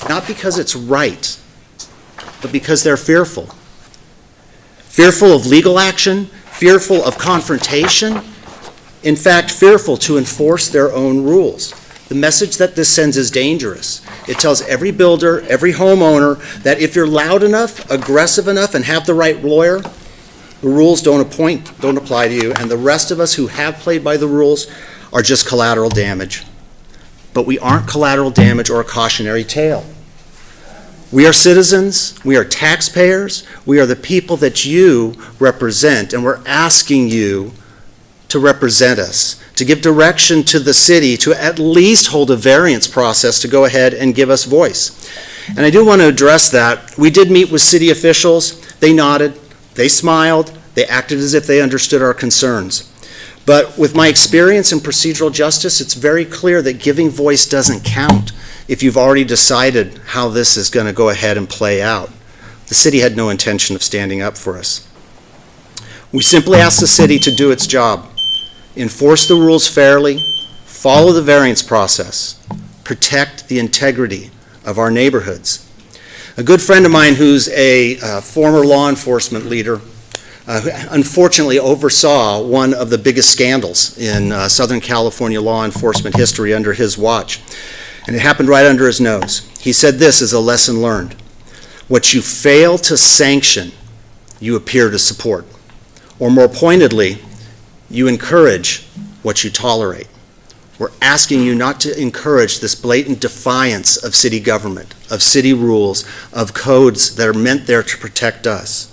not because it's right, but because they're fearful. Fearful of legal action, fearful of confrontation, in fact, fearful to enforce their own rules. The message that this sends is dangerous. It tells every builder, every homeowner, that if you're loud enough, aggressive enough, and have the right lawyer, the rules don't apply to you, and the rest of us who have played by the rules are just collateral damage. But we aren't collateral damage or a cautionary tale. We are citizens, we are taxpayers, we are the people that you represent, and we're asking you to represent us, to give direction to the city, to at least hold a variance process to go ahead and give us voice. And I do want to address that. We did meet with city officials. They nodded, they smiled, they acted as if they understood our concerns. But with my experience in procedural justice, it's very clear that giving voice doesn't count if you've already decided how this is going to go ahead and play out. The city had no intention of standing up for us. We simply asked the city to do its job, enforce the rules fairly, follow the variance process, protect the integrity of our neighborhoods. A good friend of mine who's a former law enforcement leader unfortunately oversaw one of the biggest scandals in Southern California law enforcement history under his watch. And it happened right under his nose. He said this is a lesson learned. What you fail to sanction, you appear to support. Or more pointedly, you encourage what you tolerate. We're asking you not to encourage this blatant defiance of city government, of city rules, of codes that are meant there to protect us.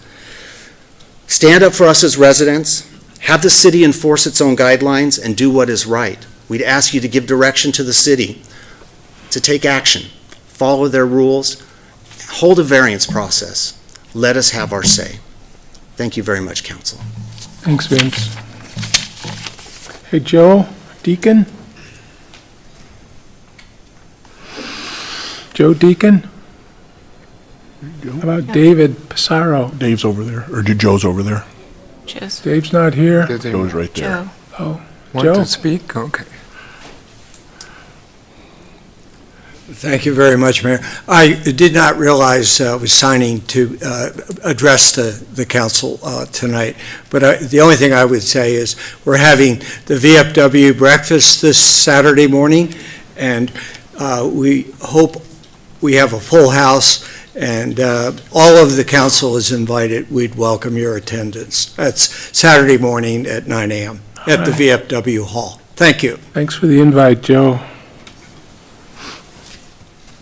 Stand up for us as residents, have the city enforce its own guidelines, and do what is right. We'd ask you to give direction to the city to take action, follow their rules, hold a variance process. Let us have our say. Thank you very much, Council. Thanks, Vince. Hey, Joe Deacon? Joe Deacon? How about David Pissarro? Dave's over there, or Joe's over there. Dave's not here. Joe's right there. Oh, Want Joe? to speak? Okay. Thank you very much, Mayor. I did not realize I was signing to address the council tonight, but the only thing I would say is we're having the VFW breakfast this Saturday morning, and we hope we have a full house, and all of the council is invited. We'd welcome your attendance. That's Saturday morning at 9 a.m. at the VFW Hall. Thank you. Thanks for the invite, Joe.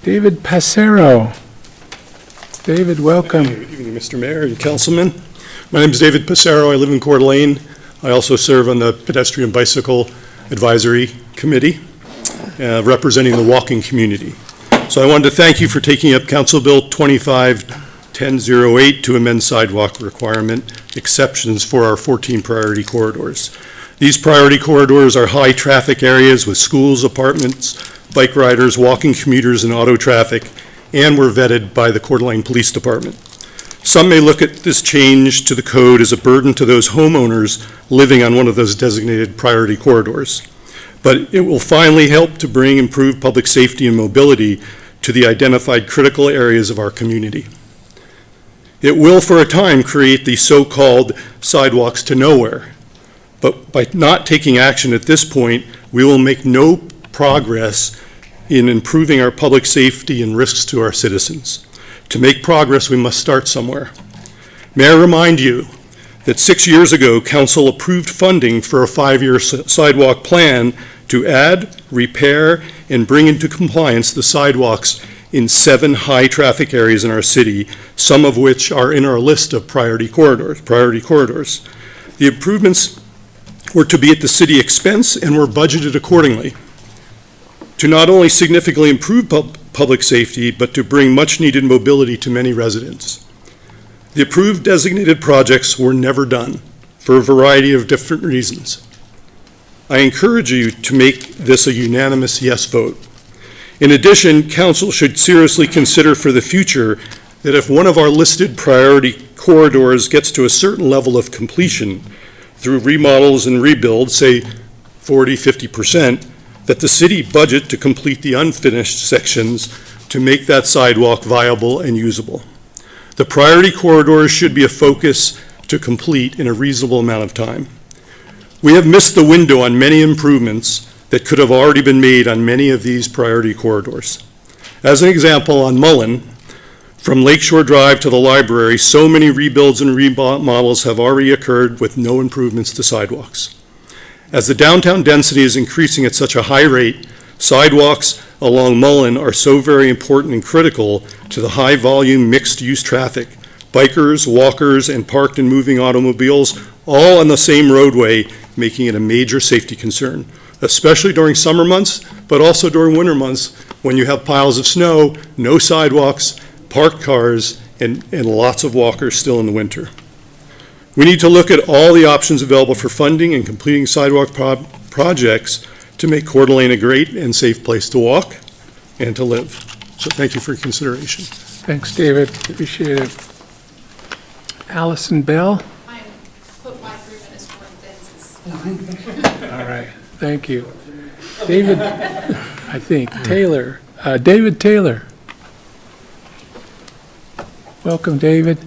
David Passero. David, welcome. Good evening, Mr. Mayor and Councilman. My name is David Passero. I live in Coeur d'Alene. I also serve on the Pedestrian Bicycle Advisory Committee, representing the walking community. So I wanted to thank you for taking up Council Bill 25-1008 to amend sidewalk requirement exceptions for our 14 priority corridors. These priority corridors are high traffic areas with schools, apartments, bike riders, walking commuters, and auto traffic, and were vetted by the Coeur d'Alene Police Department. Some may look at this change to the code as a burden to those homeowners living on one of those designated priority corridors, but it will finally help to bring improved public safety and mobility to the identified critical areas of our community. It will, for a time, create the so-called sidewalks to nowhere, but by not taking action at this point, we will make no progress in improving our public safety and risks to our citizens. To make progress, we must start somewhere. May I remind you that 6 years ago, Council approved funding for a 5-year sidewalk plan to add, repair, and bring into compliance the sidewalks in 7 high-traffic areas in our city, some of which are in our list of priority corridors. The improvements were to be at the city expense and were budgeted accordingly to not only significantly improve public safety, but to bring much-needed mobility to many residents. The approved designated projects were never done for a variety of different reasons. I encourage you to make this a unanimous yes vote. In addition, Council should seriously consider for the future that if one of our listed priority corridors gets to a certain level of completion through remodels and rebuilds, say 40-50%, that the city budget to complete the unfinished sections to make that sidewalk viable and usable. The priority corridors should be a focus to complete in a reasonable amount of time. We have missed the window on many improvements that could have already been made on many of these priority corridors. As an example, on Mullen, from Lakeshore Drive to the library, so many rebuilds and remodels have already occurred with no improvements to sidewalks. As the downtown density is increasing at such a high rate, sidewalks along Mullen are so very important and critical to the high-volume mixed-use traffic. Bikers, walkers, and parked and moving automobiles all on the same roadway, making it a major safety concern, especially during summer months, but also during winter months when you have piles of snow, no sidewalks, parked cars, and lots of walkers still in the winter. We need to look at all the options available for funding and completing sidewalk projects to make Coeur d'Alene a great and safe place to walk and to live. So thank you for your consideration. Thanks, David. Appreciate it. Allison Bell? I put my 3 minutes for fences. All right, thank you. David, I think, Taylor. David Taylor. Welcome, David.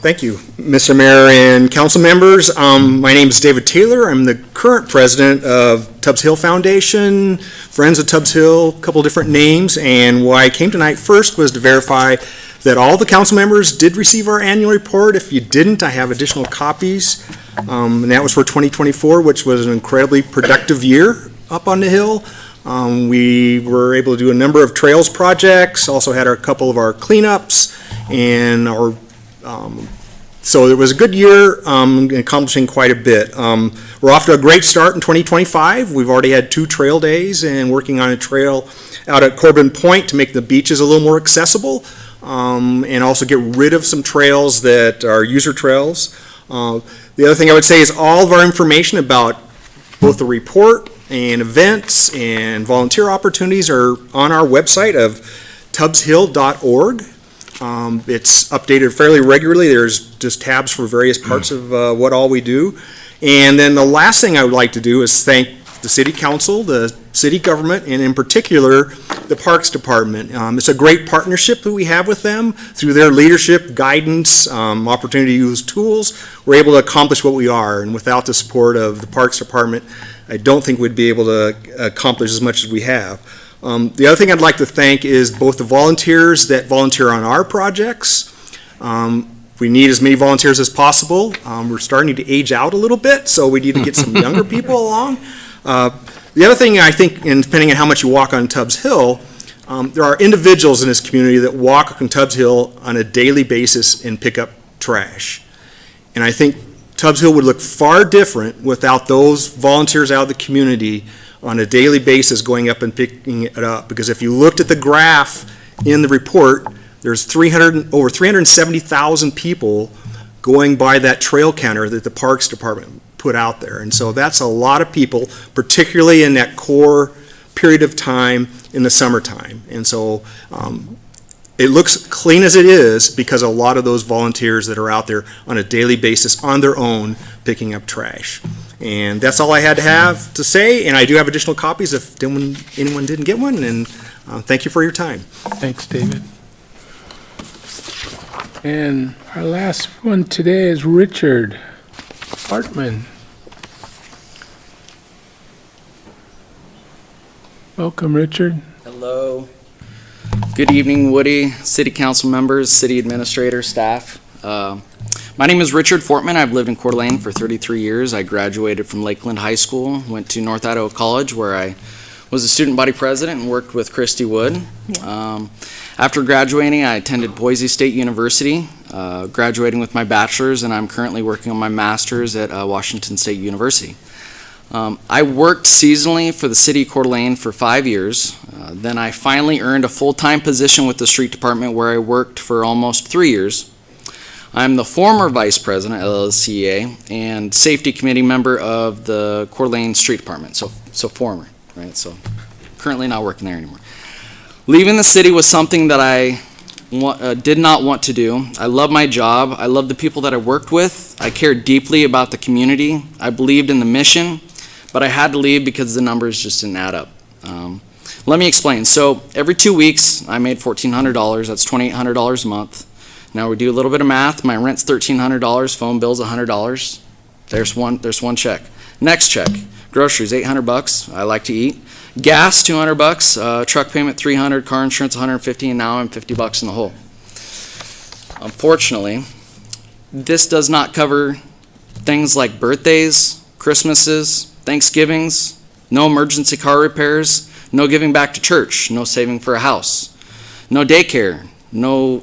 Thank you, Mr. Mayor and council members. My name is David Taylor. I'm the current president of Tubbs Hill Foundation, Friends of Tubbs Hill, a couple different names. And why I came tonight first was to verify that all the council members did receive our annual report. If you didn't, I have additional copies. And that was for 2024, which was an incredibly productive year up on the Hill. We were able to do a number of trails projects, also had a couple of our cleanups, and so it was a good year, accomplishing quite a bit. We're off to a great start in 2025. We've already had 2 trail days and working on a trail out at Corbin Point to make the beaches a little more accessible, and also get rid of some trails that are user trails. The other thing I would say is all of our information about both the report and events and volunteer opportunities are on our website of tubbshill.org. It's updated fairly regularly. There's just tabs for various parts of what all we do. And then the last thing I would like to do is thank the city council, the city government, and in particular, the Parks Department. It's a great partnership that we have with them. Through their leadership, guidance, opportunity to use tools, we're able to accomplish what we are. And without the support of the Parks Department, I don't think we'd be able to accomplish as much as we have. The other thing I'd like to thank is both the volunteers that volunteer on our projects. We need as many volunteers as possible. We're starting to age out a little bit, so we need to get some younger people along. The other thing I think, and depending on how much you walk on Tubbs Hill, there are individuals in this community that walk on Tubbs Hill on a daily basis and pick up trash. And I think Tubbs Hill would look far different without those volunteers out of the community on a daily basis going up and picking it up. Because if you looked at the graph in the report, there's over 370,000 people going by that trail counter that the Parks Department put out there. And so that's a lot of people, particularly in that core period of time in the summertime. And so it looks clean as it is because a lot of those volunteers that are out there on a daily basis on their own picking up trash. And that's all I had to say, and I do have additional copies if anyone didn't get one, and thank you for your time. Thanks, David. And our last one today is Richard Hartman. Welcome, Richard. Hello. Good evening, Woody, city council members, city administrator, staff. My name is Richard Fortman. I've lived in Coeur d'Alene for 33 years. I graduated from Lakeland High School, went to North Idaho College where I was a student body president and worked with Christy Wood. After graduating, I attended Boise State University, graduating with my bachelor's, and I'm currently working on my master's at Washington State University. I worked seasonally for the city of Coeur d'Alene for 5 years. Then I finally earned a full-time position with the street department where I worked for almost 3 years. I'm the former vice president of LCA and safety committee member of the Coeur d'Alene Street Department, so former, right? So currently not working there anymore. Leaving the city was something that I did not want to do. I love my job. I love the people that I worked with. I cared deeply about the community. I believed in the mission, but I had to leave because the numbers just didn't add up. Let me explain. So every 2 weeks, I made $1,400. That's $2,800 a month. Now we do a little bit of math. My rent's $1,300, phone bill's $100. There's one check. Next check, groceries, $800. I like to eat. Gas, $200. Truck payment, $300. Car insurance, $150. And now I'm $50 in the hole. Unfortunately, this does not cover things like birthdays, Christmases, Thanksgivings, no emergency car repairs, no giving back to church, no saving for a house, no daycare, no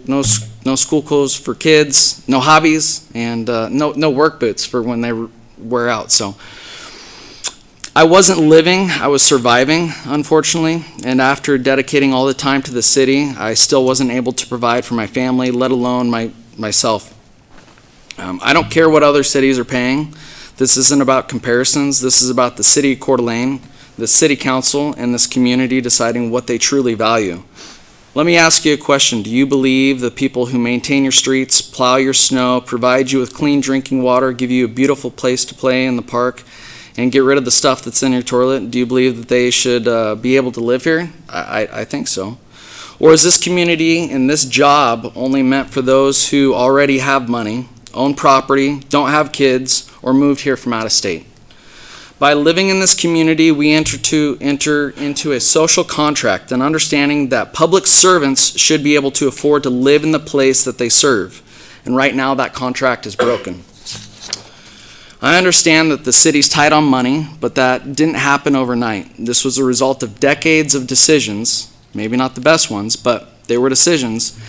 school clothes for kids, no hobbies, and no work boots for when they wear out. So I wasn't living, I was surviving, unfortunately, and after dedicating all the time to the city, I still wasn't able to provide for my family, let alone myself. I don't care what other cities are paying. This isn't about comparisons. This is about the city of Coeur d'Alene, the city council, and this community deciding what they truly value. Let me ask you a question. Do you believe the people who maintain your streets, plow your snow, provide you with clean drinking water, give you a beautiful place to play in the park, and get rid of the stuff that's in your toilet, do you believe that they should be able to live here? I think so. Or is this community and this job only meant for those who already have money, own property, don't have kids, or moved here from out of state? By living in this community, we enter into a social contract and understanding that public servants should be able to afford to live in the place that they serve. And right now, that contract is broken. I understand that the city's tight on money, but that didn't happen overnight. This was a result of decades of decisions, maybe not the best ones, but they were decisions,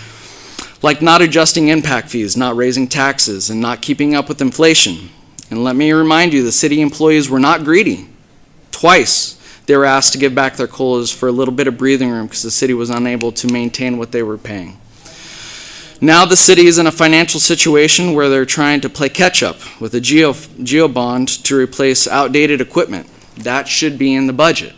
like not adjusting impact fees, not raising taxes, and not keeping up with inflation. And let me remind you, the city employees were not greedy. Twice, they were asked to give back their COLAs for a little bit of breathing room because the city was unable to maintain what they were paying. Now the city is in a financial situation where they're trying to play catch-up with a geo bond to replace outdated equipment. That should be in the budget.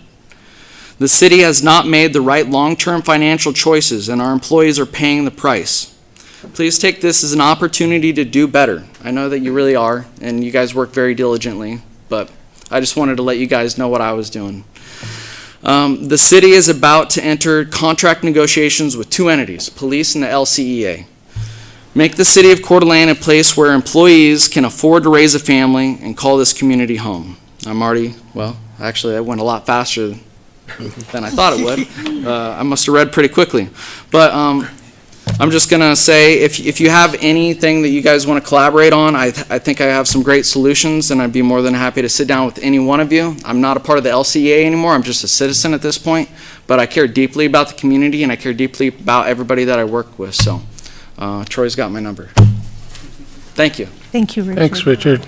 The city has not made the right long-term financial choices, and our employees are paying the price. Please take this as an opportunity to do better. I know that you really are, and you guys work very diligently, but I just wanted to let you guys know what I was doing. The city is about to enter contract negotiations with two entities, police and the LCEA. Make the city of Coeur d'Alene a place where employees can afford to raise a family and call this community home. Actually, that went a lot faster than I thought it would. I must have read pretty quickly. But I'm just going to say, if you have anything that you guys want to collaborate on, I think I have some great solutions, and I'd be more than happy to sit down with any one of you. I'm not a part of the LCEA anymore. I'm just a citizen at this point. But I care deeply about the community, and I care deeply about everybody that I work with. So Troy's got my number. Thank you. Thank you, Richard. Thanks, Richard.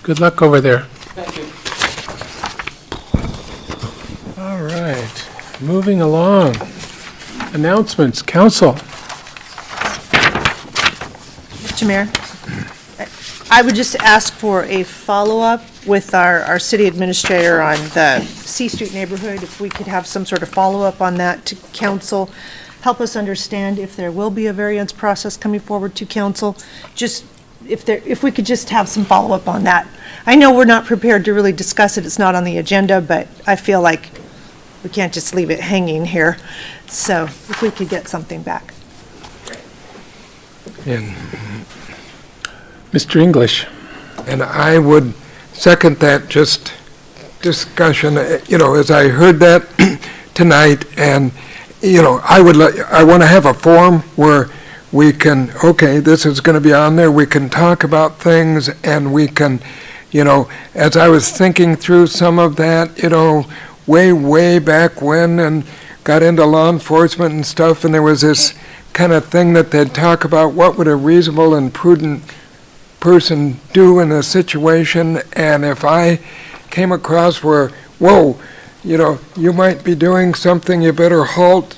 Good luck over there. Thank you. All right, moving along. Announcements, council. Mr. Mayor, I would just ask for a follow-up with our city administrator on the C Street neighborhood, if we could have some sort of follow-up on that to council, help us understand if there will be a variance process coming forward to council, just if we could just have some follow-up on that. I know we're not prepared to really discuss it, it's not on the agenda, but I feel like we can't just leave it hanging here. So if we could get something back. And Mr. English. And I would second that just discussion, as I heard that tonight, and, I want to have a forum where we can, okay, this is going to be on there, we can talk about things, and we can, as I was thinking through some of that, way back when, and got into law enforcement and stuff, and there was this kind of thing that they'd talk about what would a reasonable and prudent person do in a situation, and if I came across where, whoa, you might be doing something, you better halt,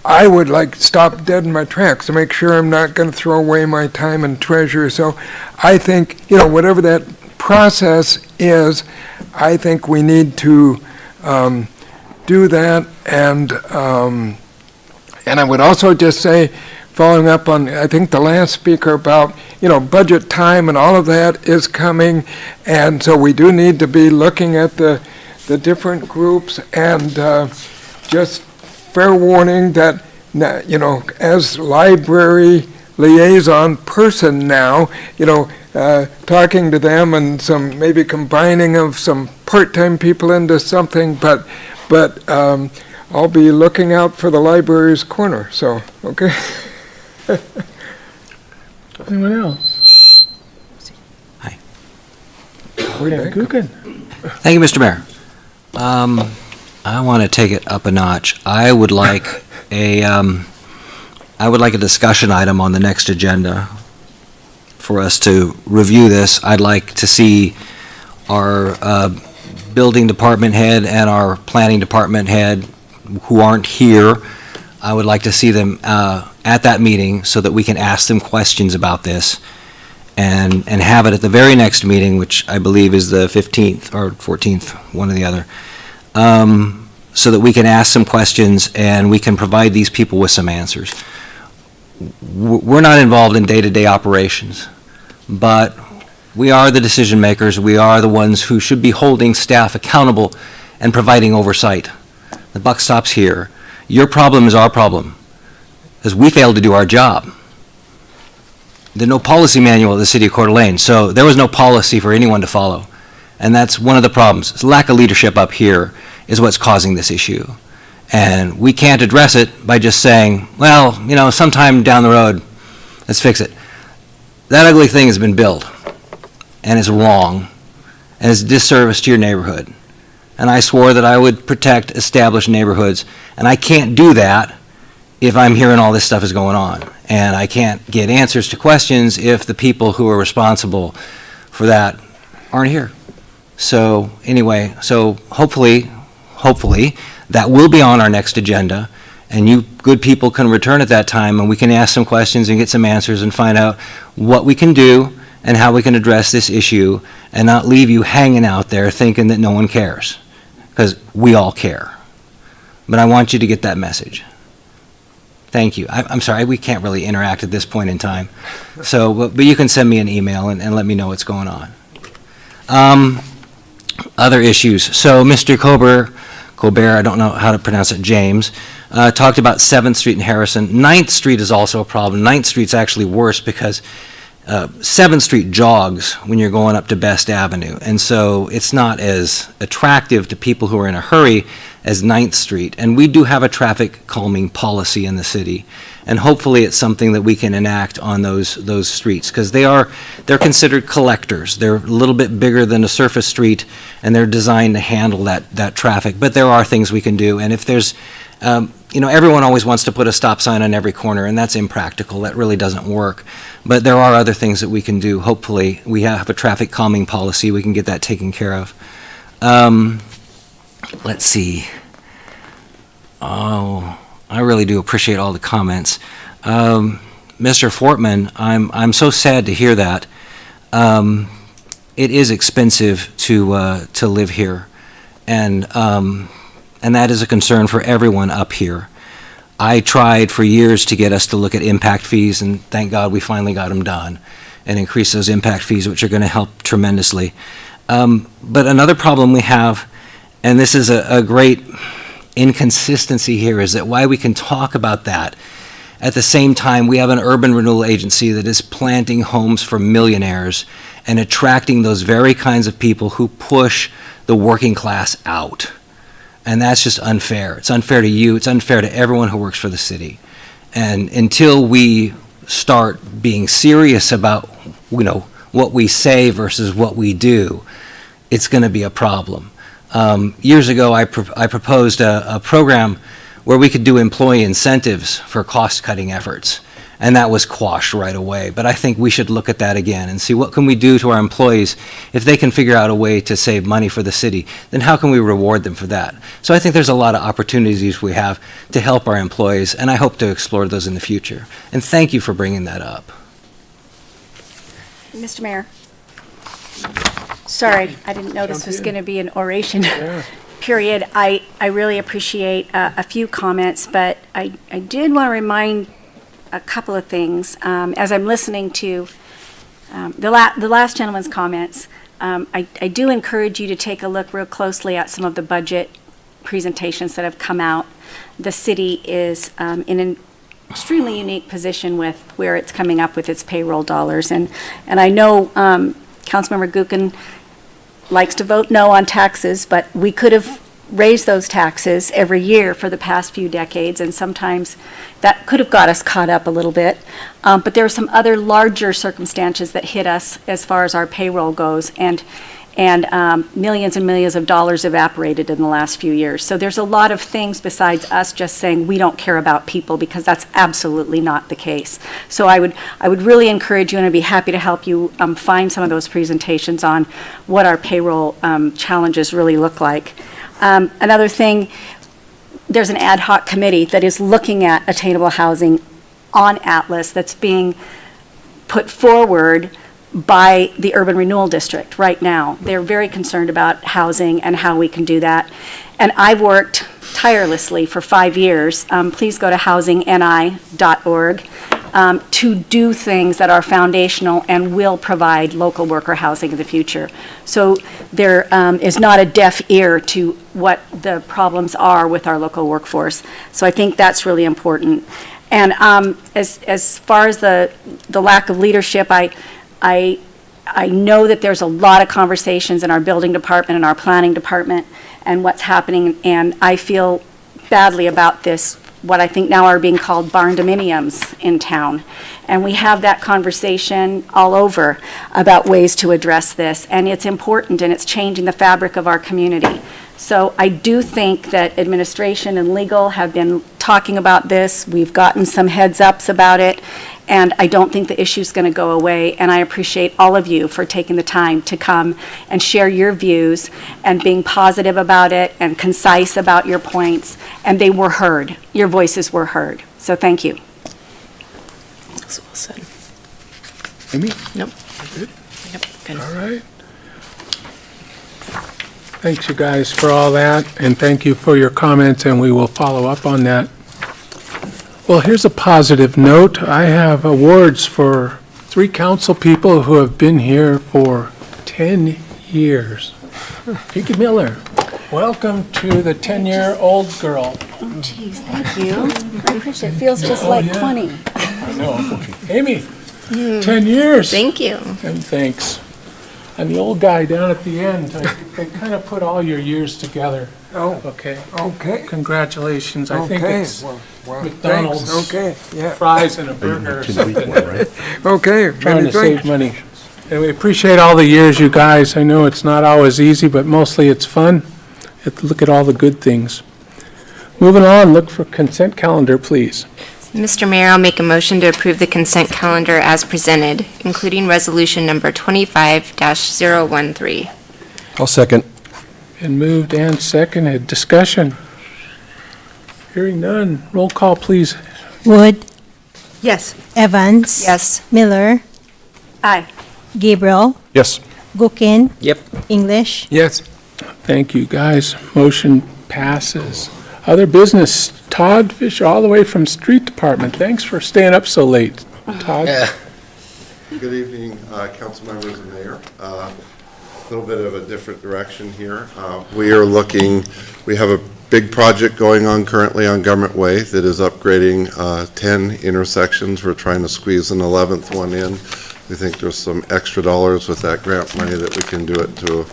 I would stop dead in my tracks to make sure I'm not going to throw away my time and treasure. So I think, whatever that process is, I think we need to do that, and I would also just say, following up on, I think the last speaker about, budget time and all of that is coming, and so we do need to be looking at the different groups, and just fair warning that as library liaison person now, talking to them and some maybe combining of some part-time people into something, but I'll be looking out for the library's corner, so, okay. Anyone else? Hi. Good. Thank you, Mr. Mayor. I want to take it up a notch. I would like a discussion item on the next agenda for us to review this. I'd like to see our building department head and our planning department head who aren't here. I would like to see them at that meeting so that we can ask them questions about this and have it at the very next meeting, which I believe is the 15th or 14th, one or the other, so that we can ask some questions and we can provide these people with some answers. We're not involved in day-to-day operations, but we are the decision makers. We are the ones who should be holding staff accountable and providing oversight. The buck stops here. Your problem is our problem, because we failed to do our job. There's no policy manual at the City of Coeur d'Alene, so there was no policy for anyone to follow. And that's one of the problems. It's lack of leadership up here is what's causing this issue. And we can't address it by just saying, well, sometime down the road, let's fix it. That ugly thing has been built, and it's wrong, and it's a disservice to your neighborhood. And I swore that I would protect established neighborhoods, and I can't do that if I'm hearing all this stuff is going on. And I can't get answers to questions if the people who are responsible for that aren't here. So anyway, hopefully, that will be on our next agenda, and you good people can return at that time, and we can ask some questions and get some answers and find out what we can do and how we can address this issue and not leave you hanging out there thinking that no one cares, because we all care. But I want you to get that message. Thank you. I'm sorry, we can't really interact at this point in time. So, but you can send me an email and let me know what's going on. Other issues. So Mr. Coeur, I don't know how to pronounce it, James, talked about 7th Street and Harrison. 9th Street is also a problem. 9th Street's actually worse because 7th Street jogs when you're going up to Best Avenue, and so it's not as attractive to people who are in a hurry as 9th Street. And we do have a traffic calming policy in the city, and hopefully it's something that we can enact on those streets, because they're considered collectors. They're a little bit bigger than a surface street, and they're designed to handle that traffic. But there are things we can do, and if there's everyone always wants to put a stop sign on every corner, and that's impractical. That really doesn't work. But there are other things that we can do. Hopefully, we have a traffic calming policy. We can get that taken care of. Let's see. Oh, I really do appreciate all the comments. Mr. Fortman, I'm so sad to hear that. It is expensive to live here, and that is a concern for everyone up here. I tried for years to get us to look at impact fees, and thank God we finally got them done and increase those impact fees, which are going to help tremendously. But another problem we have, and this is a great inconsistency here, is that why we can talk about that, at the same time we have an urban renewal agency that is planting homes for millionaires and attracting those very kinds of people who push the working class out. And that's just unfair. It's unfair to you. It's unfair to everyone who works for the city. And until we start being serious about, what we say versus what we do, it's going to be a problem. Years ago, I proposed a program where we could do employee incentives for cost-cutting efforts, and that was quashed right away. But I think we should look at that again and see what can we do to our employees. If they can figure out a way to save money for the city, then how can we reward them for that? So I think there's a lot of opportunities we have to help our employees, and I hope to explore those in the future. And thank you for bringing that up. Mr. Mayor. Sorry, I didn't know this was going to be an oration period. I really appreciate a few comments, but I did want to remind a couple of things. As I'm listening to the last gentleman's comments, I do encourage you to take a look real closely at some of the budget presentations that have come out. The city is in extremely unique position with where it's coming up with its payroll dollars. And I know Councilmember Gookin likes to vote no on taxes, but we could have raised those taxes every year for the past few decades, and sometimes that could have got us caught up a little bit. But there are some other larger circumstances that hit us as far as our payroll goes, and millions and millions of dollars evaporated in the last few years. So there's a lot of things besides us just saying we don't care about people, because that's absolutely not the case. So I would really encourage you, and I'd be happy to help you find some of those presentations on what our payroll challenges really look like. Another thing, there's an ad hoc committee that is looking at attainable housing on Atlas that's being put forward by the Urban Renewal District right now. They're very concerned about housing and how we can do that. And I've worked tirelessly for 5 years. Please go to housingni.org to do things that are foundational and will provide local worker housing in the future. So there is not a deaf ear to what the problems are with our local workforce. So I think that's really important. And as far as the lack of leadership, I know that there's a lot of conversations in our building department and our planning department and what's happening, and I feel badly about this, what I think now are being called barn dominiums in town. And we have that conversation all over about ways to address this, and it's important, and it's changing the fabric of our community. So I do think that administration and legal have been talking about this. We've gotten some heads ups about it, and I don't think the issue's going to go away. And I appreciate all of you for taking the time to come and share your views and being positive about it and concise about your points. And they were heard. Your voices were heard. So thank you. That's well said. Amy? Nope. Good? Yep, good. All right. Thanks, you guys, for all that, and thank you for your comments, and we will follow up on that. Well, here's a positive note. I have awards for 3 council people who have been here for 10 years. Peggy Miller, welcome to the 10-year-old girl. Oh, geez, thank you. I appreciate it. It feels just like 20. I know. Amy, 10 years. Thank you. And thanks. And the old guy down at the end, they kind of put all your years together. Oh, Okay. okay. Congratulations. I think Okay, it's well, McDonald's thanks. Okay, yeah. fries and a burger or something. Okay, Trying many to save thanks. money. And we appreciate all the years, you guys. I know it's not always easy, but mostly it's fun. Look at all the good things. Moving on, look for consent calendar, please. Mr. Mayor, I'll make a motion to approve the consent calendar as presented, including resolution number 25-013. I'll second. And moved and seconded. Discussion. Hearing none. Roll call, please. Wood, Yes. Evans. Yes. Miller, Aye. Gabriel, Yes. Gookin, Yep. English. Yes. Thank you, guys. Motion passes. Other business. Todd Fisher, all the way from Street Department. Thanks for staying up so late, Todd. Good evening, council members and mayor. A little bit of a different direction here. We have a big project going on currently on Government Way that is upgrading 10 intersections. We're trying to squeeze an 11th one in. We think there's some extra dollars with that grant money that we can do it to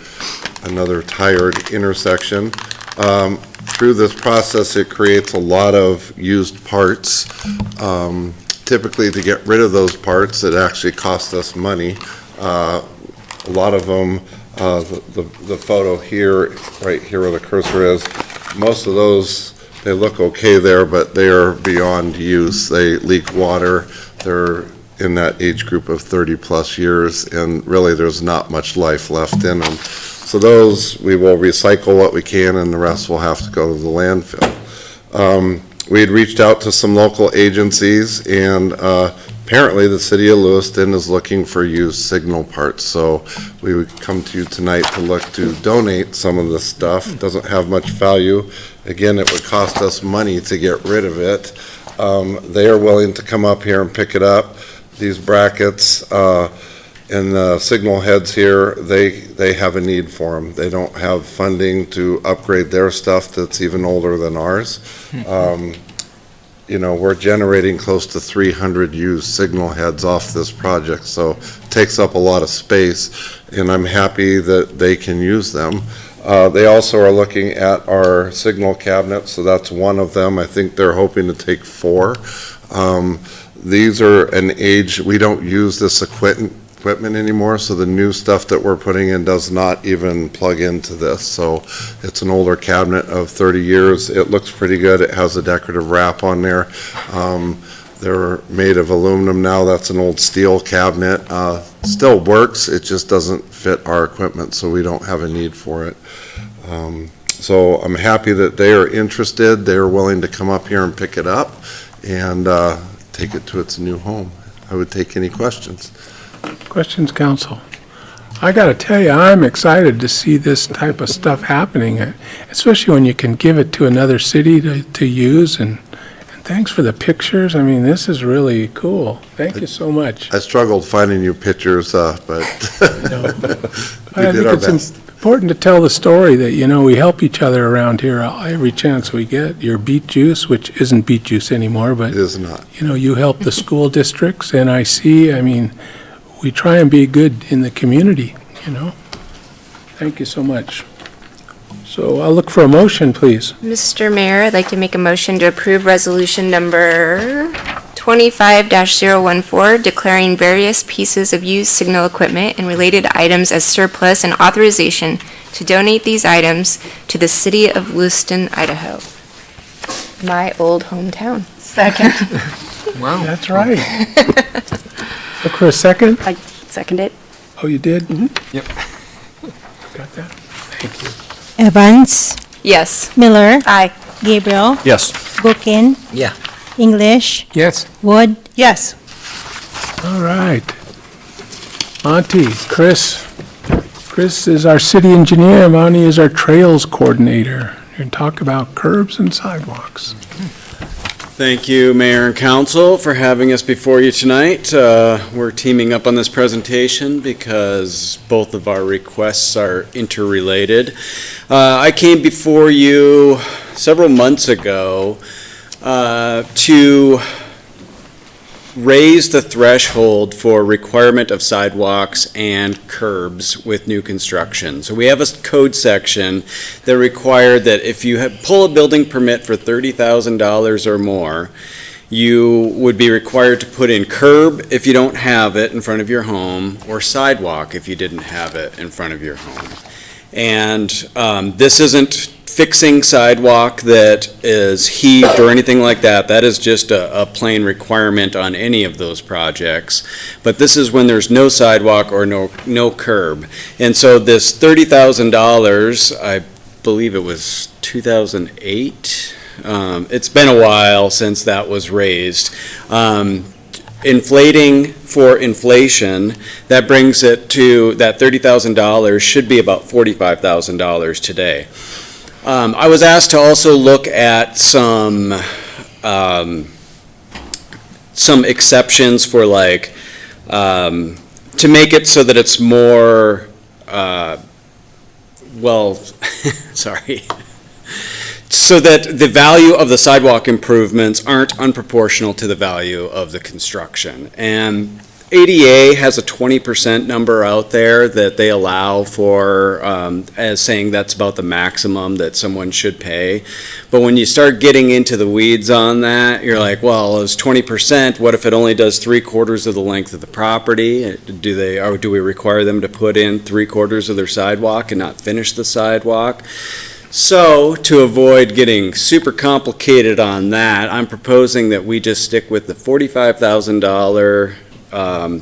another tired intersection. Through this process, it creates a lot of used parts. Typically, to get rid of those parts, it actually costs us money. A lot of them, the photo here, right here where the cursor is, most of those, they look okay there, but they are beyond use. They leak water. They're in that age group of 30-plus years, and really there's not much life left in them. So those, we will recycle what we can, and the rest will have to go to the landfill. We had reached out to some local agencies, and apparently the city of Lewiston is looking for used signal parts. So we would come to you tonight to look to donate some of this stuff. It doesn't have much value. Again, it would cost us money to get rid of it. They are willing to come up here and pick it up. These brackets and the signal heads here, they have a need for them. They don't have funding to upgrade their stuff that's even older than ours. we're generating close to 300 used signal heads off this project, so it takes up a lot of space, and I'm happy that they can use them. They also are looking at our signal cabinet, so that's one of them. I think they're hoping to take 4. These are an age, we don't use this equipment anymore, so the new stuff that we're putting in does not even plug into this. So it's an older cabinet of 30 years. It looks pretty good. It has a decorative wrap on there. They're made of aluminum now. That's an old steel cabinet. Still works. It just doesn't fit our equipment, so we don't have a need for it. So I'm happy that they are interested. They're willing to come up here and pick it up and take it to its new home. I would take any questions. Questions, council? I got to tell you, I'm excited to see this type of stuff happening, especially when you can give it to another city to use. And thanks for the pictures. I mean, this is really cool. Thank you so much. I struggled finding you pictures, but we did our best. It's important to tell the story that, we help each other around here every chance we get. Your beet juice, which isn't beet juice anymore, but it is not. You help the school districts, and I mean, we try and be good in the community, Thank you so much. So I'll look for a motion, please. Mr. Mayor, I'd like to make a motion to approve resolution number 25-014, declaring various pieces of used signal equipment and related items as surplus and authorization to donate these items to the city of Lewiston, Idaho. My old hometown. Second. Wow. That's right. Look for a second. I second it. Oh, you did? Mm-hmm. Yep. Got that? Thank you. Evans, Yes. Miller, Aye. Gabriel, Yes. Gookin, Yeah. English, Yes. Wood, Yes. All right. Monty, Chris. Chris is our city engineer. Monty is our trails coordinator. You're going to talk about curbs and sidewalks. Thank you, Mayor and Council, for having us before you tonight. We're teaming up on this presentation because both of our requests are interrelated. I came before you several months ago to raise the threshold for requirement of sidewalks and curbs with new construction. So we have a code section that required that if you pull a building permit for $30,000 or more, you would be required to put in curb if you don't have it in front of your home, or sidewalk if you didn't have it in front of your home. And this isn't fixing sidewalk that is heaved or anything like that. That is just a plain requirement on any of those projects. But this is when there's no sidewalk or no curb. And so this $30,000, I believe it was 2008. It's been a while since that was raised. Inflating for inflation, that brings it to that $30,000 should be about $45,000 today. I was asked to also look at some exceptions for to make it so that it's more, sorry. So that the value of the sidewalk improvements aren't unproportional to the value of the construction. And ADA has a 20% number out there that they allow for, as saying that's about the maximum that someone should pay. But when you start getting into the weeds on that, you're like, well, it's 20%. What if it only does 3/4 of the length of the property? Do we require them to put in 3/4 of their sidewalk and not finish the sidewalk? So, to avoid getting super complicated on that, I'm proposing that we just stick with the $45,000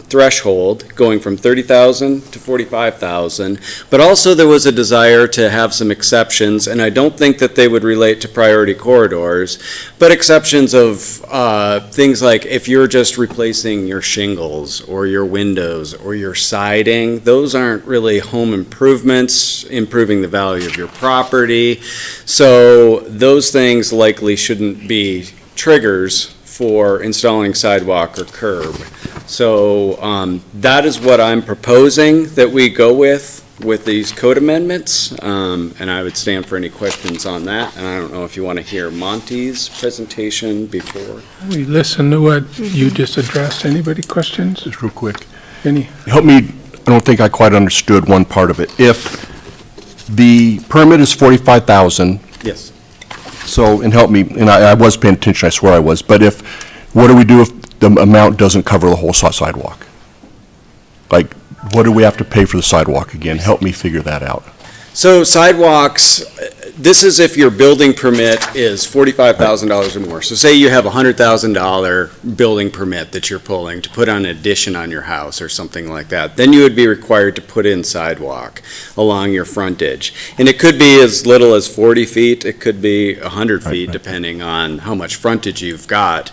threshold, going from $30,000 to $45,000. But also there was a desire to have some exceptions, and I don't think that they would relate to priority corridors, but exceptions of things like if you're just replacing your shingles or your windows or your siding, those aren't really home improvements, improving the value of your property. So those things likely shouldn't be triggers for installing sidewalk or curb. So that is what I'm proposing that we go with. with these code amendments, and I would stand for any questions on that. And I don't know if you want to hear Monty's presentation before. We listen to what you just addressed. Anybody questions? Just real quick. Any? Help me, I don't think I quite understood one part of it. If the permit is 45,000, Yes. so, and help me, and I was paying attention, I swear I was, but what do we do if the amount doesn't cover the whole sidewalk? Like, what do we have to pay for the sidewalk again? Help me figure that out. So sidewalks, this is if your building permit is $45,000 or more. So say you have a $100,000 building permit that you're pulling to put on an addition on your house or something like that. Then you would be required to put in sidewalk along your frontage. And it could be as little as 40 feet, it could be 100 feet, depending on how much frontage you've got,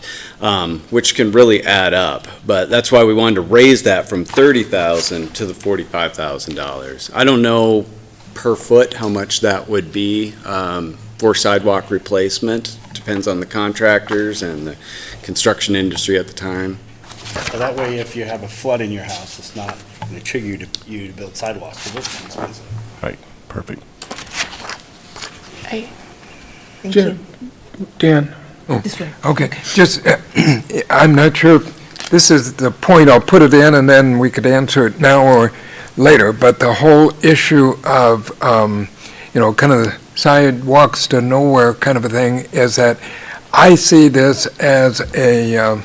which can really add up. But that's why we wanted to raise that from $30,000 to the $45,000. I don't know per foot how much that would be for sidewalk replacement. Depends on the contractors and the construction industry at the time. So that way, if you have a flood in your house, it's not going to trigger you to build sidewalks, because it's expensive. Right, perfect. Thank you. Dan? This way. Okay, just, I'm not sure if this is the point, I'll put it in and then we could answer it now or later, but the whole issue of, kind of sidewalks to nowhere kind of a thing is that I see this as a,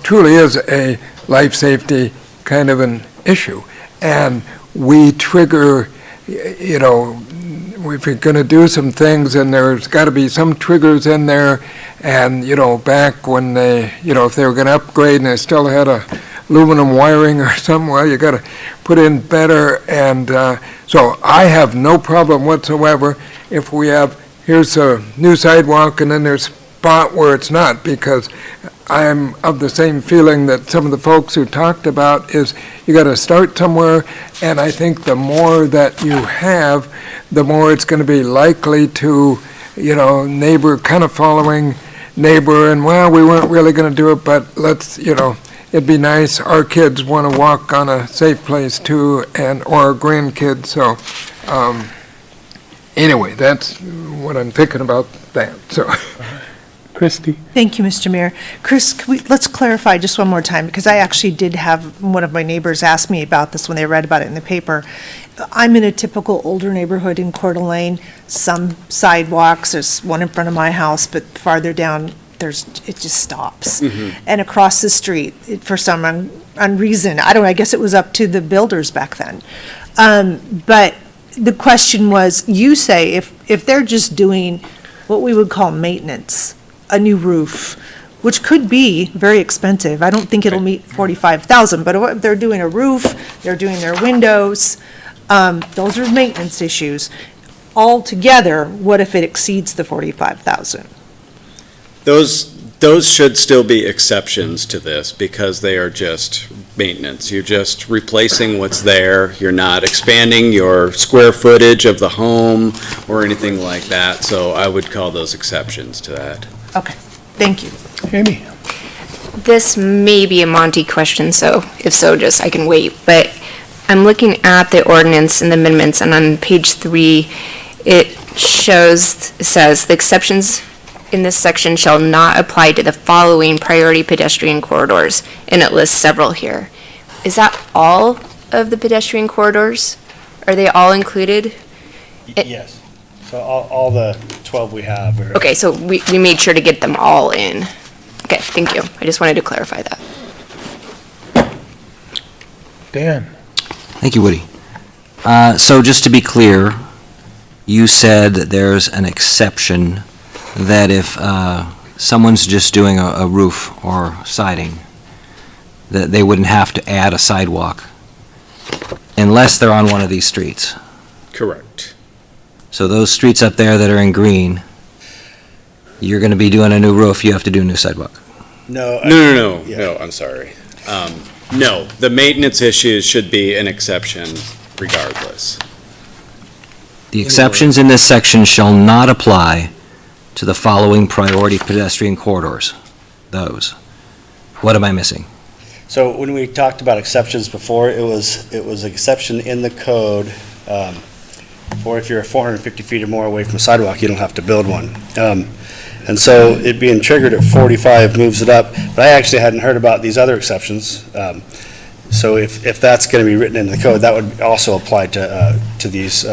truly is a life safety kind of an issue. And we trigger, if we're going to do some things, and there's got to be some triggers in there, and, back when they, if they were going to upgrade and they still had aluminum wiring or something, well, you got to put in better, and so I have no problem whatsoever if we have, here's a new sidewalk, and then there's a spot where it's not, because I'm of the same feeling that some of the folks who talked about is you got to start somewhere, and I think the more that you have, the more it's going to be likely to, neighbor kind of following neighbor, and well, we weren't really going to do it, but let's, it'd be nice, our kids want to walk on a safe place too, and, or our grandkids, so, anyway, that's what I'm thinking about that, so. Christie? Thank you, Mr. Mayor. Chris, let's clarify just one more time, because I actually did have one of my neighbors ask me about this when they read about it in the paper. I'm in a typical older neighborhood in Coeur d'Alene, some sidewalks, there's one in front of my house, but farther down, it just stops. And across the street, for some reason, I guess it was up to the builders back then. But the question was, you say if they're just doing what we would call maintenance, a new roof, which could be very expensive. I don't think it'll meet 45,000, but if they're doing a roof, they're doing their windows, those are maintenance issues. Altogether, what if it exceeds the 45,000? Those should still be exceptions to this because they are just maintenance. You're just replacing what's there. You're not expanding your square footage of the home or anything like that. So I would call those exceptions to that. Okay, thank you. Amy? This may be a Monty question, so if so, just I can wait. But I'm looking at the ordinance and the amendments, and on page 3, it says the exceptions in this section shall not apply to the following priority pedestrian corridors, and it lists several here. Is that all of the pedestrian corridors? Are they all included? Yes. So all the 12 we have are. Okay, so we made sure to get them all in. Okay, thank you. I just wanted to clarify that. Dan? Thank you, Woody. So just to be clear, you said that there's an exception that if someone's just doing a roof or siding, that they wouldn't have to add a sidewalk unless they're on one of these streets. Correct. So those streets up there that are in green, you're going to be doing a new roof, you have to do a new sidewalk. No, I'm sorry. No, the maintenance issues should be an exception regardless. The exceptions in this section shall not apply to the following priority pedestrian corridors. Those. What am I missing? So when we talked about exceptions before, it was an exception in the code for if you're 450 feet or more away from a sidewalk, you don't have to build one. And so it being triggered at 45 moves it up, but I actually hadn't heard about these other exceptions. So if that's going to be written into the code, that would also apply to these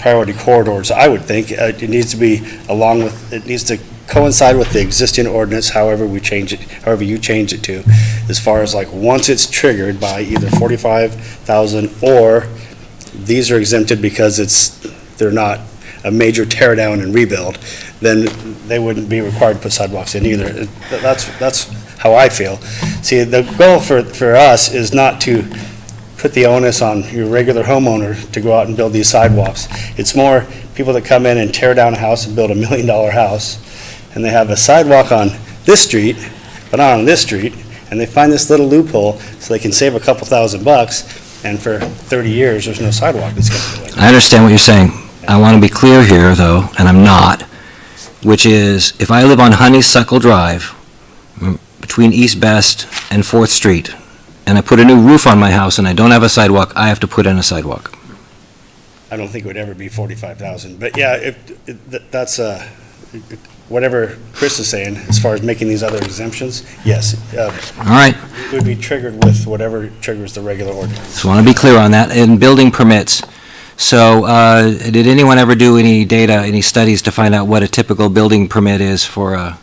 priority corridors. I would think it needs to be it needs to coincide with the existing ordinance, however you change it to, as far as like once it's triggered by either 45,000 or these are exempted because they're not a major tear down and rebuild, then they wouldn't be required to put sidewalks in either. That's how I feel. See, the goal for us is not to put the onus on your regular homeowner to go out and build these sidewalks. It's more people that come in and tear down a house and build $1 million house, and they have a sidewalk on this street, but not on this street, and they find this little loophole so they can save a couple $1,000, and for 30 years, there's no sidewalk that's going to do it. I understand what you're saying. I want to be clear here, though, and I'm not, which is, if I live on Honeysuckle Drive, between East Best and 4th Street, and I put a new roof on my house and I don't have a sidewalk, I have to put in a sidewalk. I don't think it would ever be 45,000, but yeah, that's whatever Chris is saying, as far as making these other exemptions, yes. All right. It would be triggered with whatever triggers the regular ordinance. Just want to be clear on that. And building permits. So did anyone ever do any studies to find out what a typical building permit is for a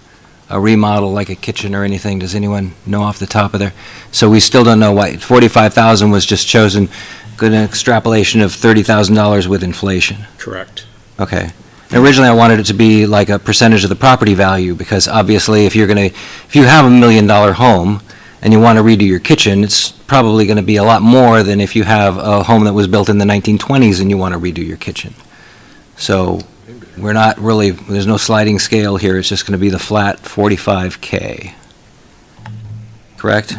remodel, like a kitchen or anything? Does anyone know off the top of their? So we still don't know why. 45,000 was just chosen, good extrapolation of $30,000 with inflation. Correct. Okay. Originally, I wanted it to be like a percentage of the property value, because obviously, if you have $1 million home and you want to redo your kitchen, it's probably going to be a lot more than if you have a home that was built in the 1920s and you want to redo your kitchen. So we're not really, there's no sliding scale here, it's just going to be the flat 45K. Correct?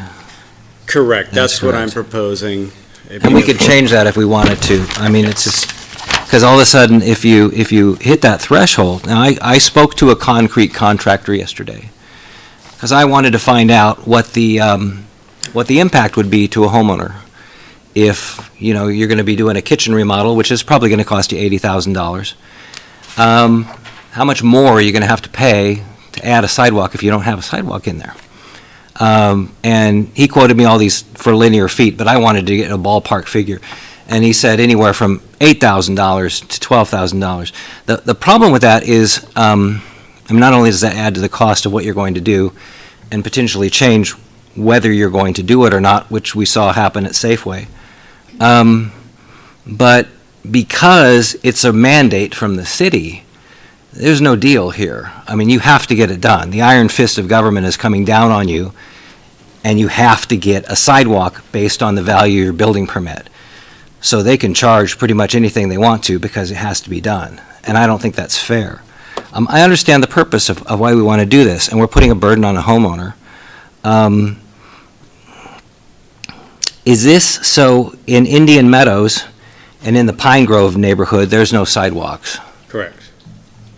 Correct. That's what I'm correct. proposing. And we could change that if we wanted to. I mean, it's just, because all of a sudden, if you hit that threshold, now I spoke to a concrete contractor yesterday, because I wanted to find out what the impact would be to a homeowner if, you're going to be doing a kitchen remodel, which is probably going to cost you $80,000. How much more are you going to have to pay to add a sidewalk if you don't have a sidewalk in there? And he quoted me all these for linear feet, but I wanted to get a ballpark figure. And he said anywhere from $8,000 to $12,000. The problem with that is, not only does that add to the cost of what you're going to do and potentially change whether you're going to do it or not, which we saw happen at Safeway, but because it's a mandate from the city, there's no deal here. I mean, you have to get it done. The iron fist of government is coming down on you, and you have to get a sidewalk based on the value of your building permit. So they can charge pretty much anything they want to because it has to be done. And I don't think that's fair. I understand the purpose of why we want to do this, and we're putting a burden on a homeowner. Is this, so in Indian Meadows and in the Pine Grove neighborhood, there's no sidewalks? Correct.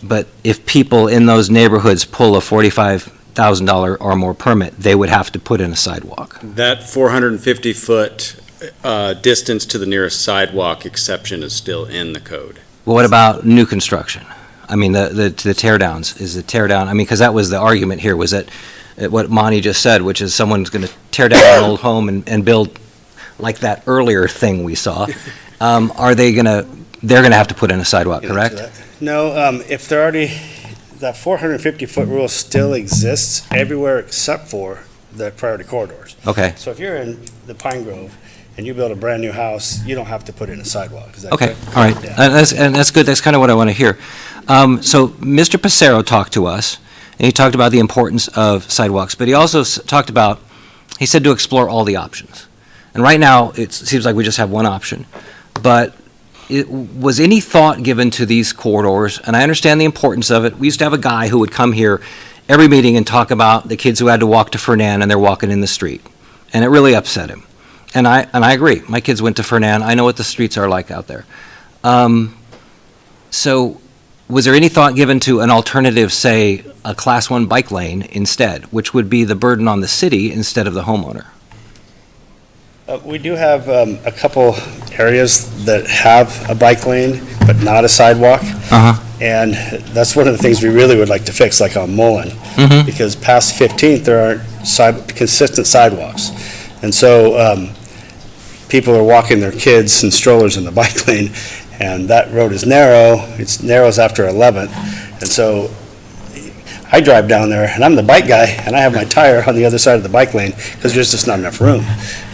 But if people in those neighborhoods pull a $45,000 or more permit, they would have to put in a sidewalk? That 450-foot distance to the nearest sidewalk exception is still in the code. Well, what about new construction? I mean, the tear downs, is the tear down, I mean, because that was the argument here, was that what Monty just said, which is someone's going to tear down an old home and build like that earlier thing we saw. They're going to have to put in a sidewalk, correct? No, if they're already, that 450-foot rule still exists everywhere except for the priority corridors. Okay. So if you're in the Pine Grove and you build a brand-new house, you don't have to put in a sidewalk. Is that Okay, correct? all right. Yeah. And that's good. That's kind of what I want to hear. So Mr. Passero talked to us, and he talked about the importance of sidewalks, but he also talked about, he said to explore all the options. And right now, it seems like we just have one option. But was any thought given to these corridors? And I understand the importance of it. We used to have a guy who would come here every meeting and talk about the kids who had to walk to Fernan and they're walking in the street. And it really upset him. And I agree. My kids went to Fernan. I know what the streets are like out there. So was there any thought given to an alternative, say, a Class 1 bike lane instead, which would be the burden on the city instead of the homeowner? We do have a couple areas that have a bike lane, but not a sidewalk. Uh-huh. And that's one of the things we really would like to fix, like on Mullen. Mhm. Because past 15th, there aren't consistent sidewalks. And so people are walking their kids and strollers in the bike lane, and that road is narrow. It's narrows after 11th. And so I drive down there, and I'm the bike guy, and I have my tire on the other side of the bike lane because there's just not enough room.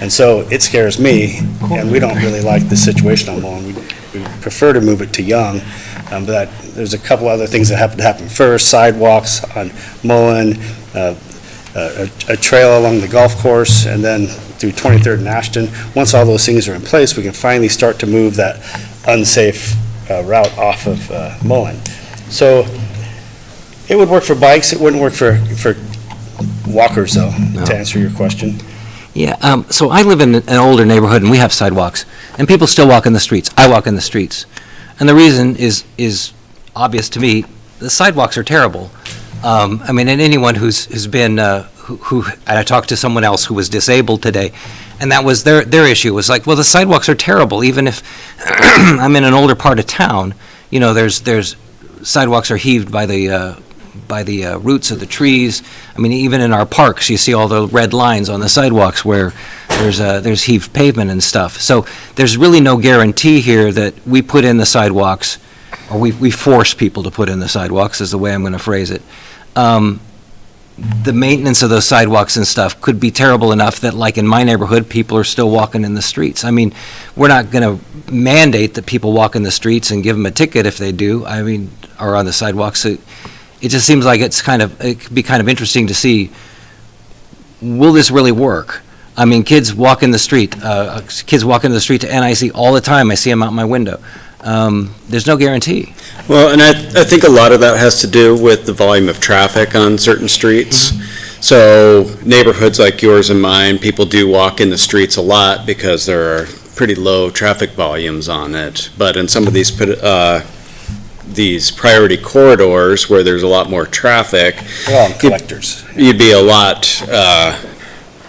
And so it scares me, and we don't really like the situation on Mullen. We prefer to move it to Young, but there's a couple other things that have to happen first. Sidewalks on Mullen, a trail along the golf course, and then through 23rd and Ashton. Once all those things are in place, we can finally start to move that unsafe route off of Mullen. So it would work for bikes. It wouldn't work for walkers, though, to answer your question. Yeah, so I live in an older neighborhood, and we have sidewalks, and people still walk in the streets. I walk in the streets. And the reason is obvious to me. The sidewalks are terrible. I mean, and anyone who's been, and I talked to someone else who was disabled today, and that was their issue, was like, well, the sidewalks are terrible. Even if I'm in an older part of town, you know, there's sidewalks are heaved by the roots of the trees. I mean, even in our parks, you see all the red lines on the sidewalks where there's heaved pavement and stuff. So there's really no guarantee here that we put in the sidewalks, or we force people to put in the sidewalks, is the way I'm going to phrase it. The maintenance of those sidewalks and stuff could be terrible enough that, like in my neighborhood, people are still walking in the streets. I mean, we're not going to mandate that people walk in the streets and give them a ticket if they do, I mean, or on the sidewalks. It just seems like it could be kind of interesting to see, will this really work? I mean, kids walk in the street to NIC all the time. I see them out my window. There's no guarantee. Well, and I think a lot of that has to do with the volume of traffic on certain streets. Mm-hmm. So neighborhoods like yours and mine, people do walk in the streets a lot because there are pretty low traffic volumes on it. But in some of these priority corridors where there's a lot more traffic, collectors. You'd be a lot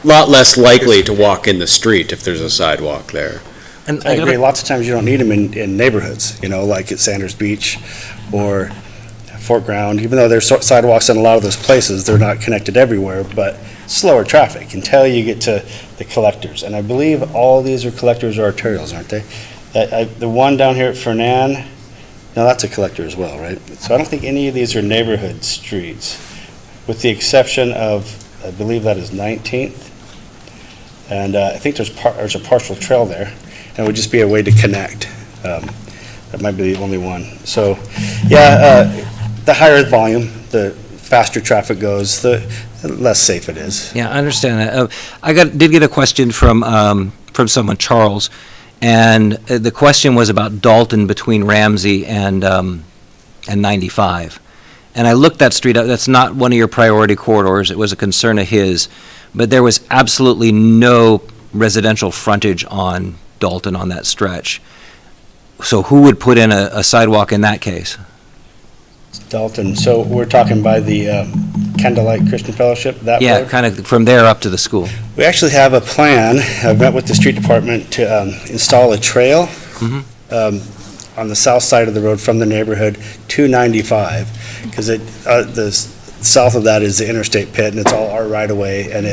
less likely to walk in the street if there's a sidewalk there. And I agree. Lots of times you don't need them in neighborhoods, you know, like at Sanders Beach or Fort Ground. Even though there's sidewalks in a lot of those places, they're not connected everywhere, but slower traffic until you get to the collectors. And I believe all these are collectors or arterials, aren't they? The one down here at Fernan, no, that's a collector as well, right? So I don't think any of these are neighborhood streets, with the exception of, I believe that is 19th. And I think there's a partial trail there. And it would just be a way to connect. That might be the only one. So, yeah, the higher the volume, the faster traffic goes, the less safe it is. Yeah, I understand that. I did get a question from someone, Charles, and the question was about Dalton between Ramsey and 95. And I looked that street up. That's not one of your priority corridors. It was a concern of his. But there was absolutely no residential frontage on Dalton on that stretch. So who would put in a sidewalk in that case? Dalton, so we're talking by the Candlelight Christian Fellowship, that Yeah, road? kind of from there up to the school. We actually have a plan. I've met with the street department to install a trail on the south side of the road from the neighborhood to 95, because the south of that is the interstate pit, and it's all our right-of-way, and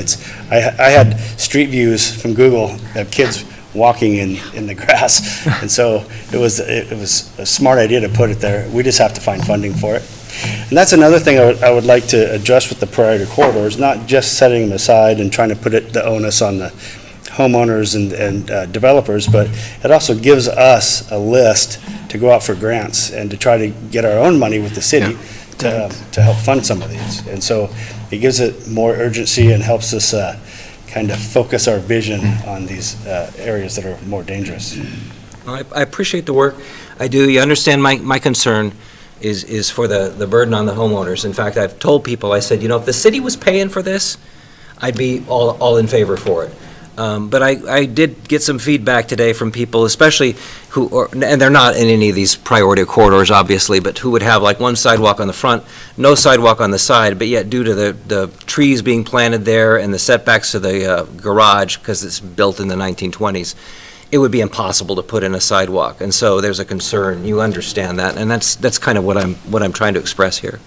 I had street views from Google of kids walking in the grass, and so it was a smart idea to put it there. We just have to find funding for it. And that's another thing I would like to address with the priority corridors, not just setting them aside and trying to put the onus on the homeowners and developers, but it also gives us a list to go out for grants and to try to get our own money with the city to help fund some of these. And so it gives it more urgency and helps us kind of focus our vision on these areas that are more dangerous. I appreciate the work. I do. You understand my concern is for the burden on the homeowners. In fact, I've told people, I said, if the city was paying for this, I'd be all in favor for it. But I did get some feedback today from people, especially and they're not in any of these priority corridors, obviously, but who would have like one sidewalk on the front, no sidewalk on the side, but yet due to the trees being planted there and the setbacks to the garage, because it's built in the 1920s, it would be impossible to put in a sidewalk. And so there's a concern. You understand that, and that's kind of what I'm trying to express here.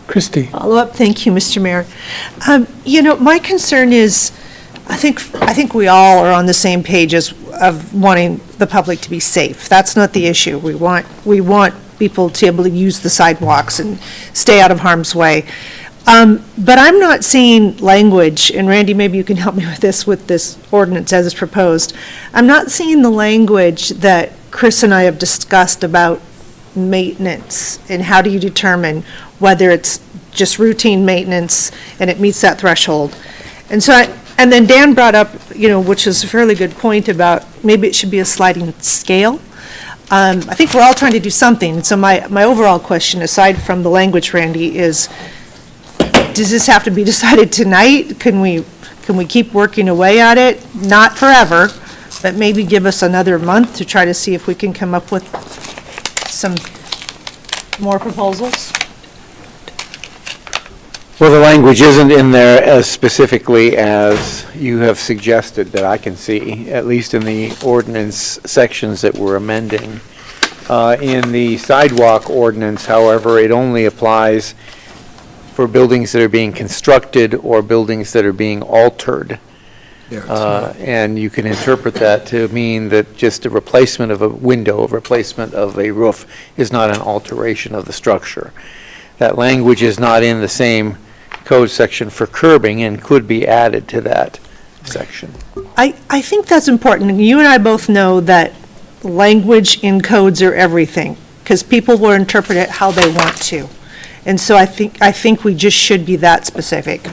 Christie. Follow up, thank you, Mr. Mayor. My concern is, I think we all are on the same page of wanting the public to be safe. That's not the issue. We want people to be able to use the sidewalks and stay out of harm's way. But I'm not seeing language, and Randy, maybe you can help me with this ordinance as it's proposed. I'm not seeing the language that Chris and I have discussed about maintenance, and how do you determine whether it's just routine maintenance and it meets that threshold. And then Dan brought up, which is a fairly good point about maybe it should be a sliding scale. I think we're all trying to do something. So my overall question, aside from the language, Randy, is, does this have to be decided tonight? Can we keep working away at it? Not forever, but maybe give us another month to try to see if we can come up with some more proposals? Well, the language isn't in there as specifically as you have suggested that I can see, at least in the ordinance sections that we're amending. In the sidewalk ordinance, however, it only applies for buildings that are being constructed or buildings that are being altered. And you can interpret that to mean that just a replacement of a window, a replacement of a roof is not an alteration of the structure. That language is not in the same code section for curbing and could be added to that section. I think that's important. You and I both know that language in codes are everything, because people will interpret it how they want to. And so I think we just should be that specific.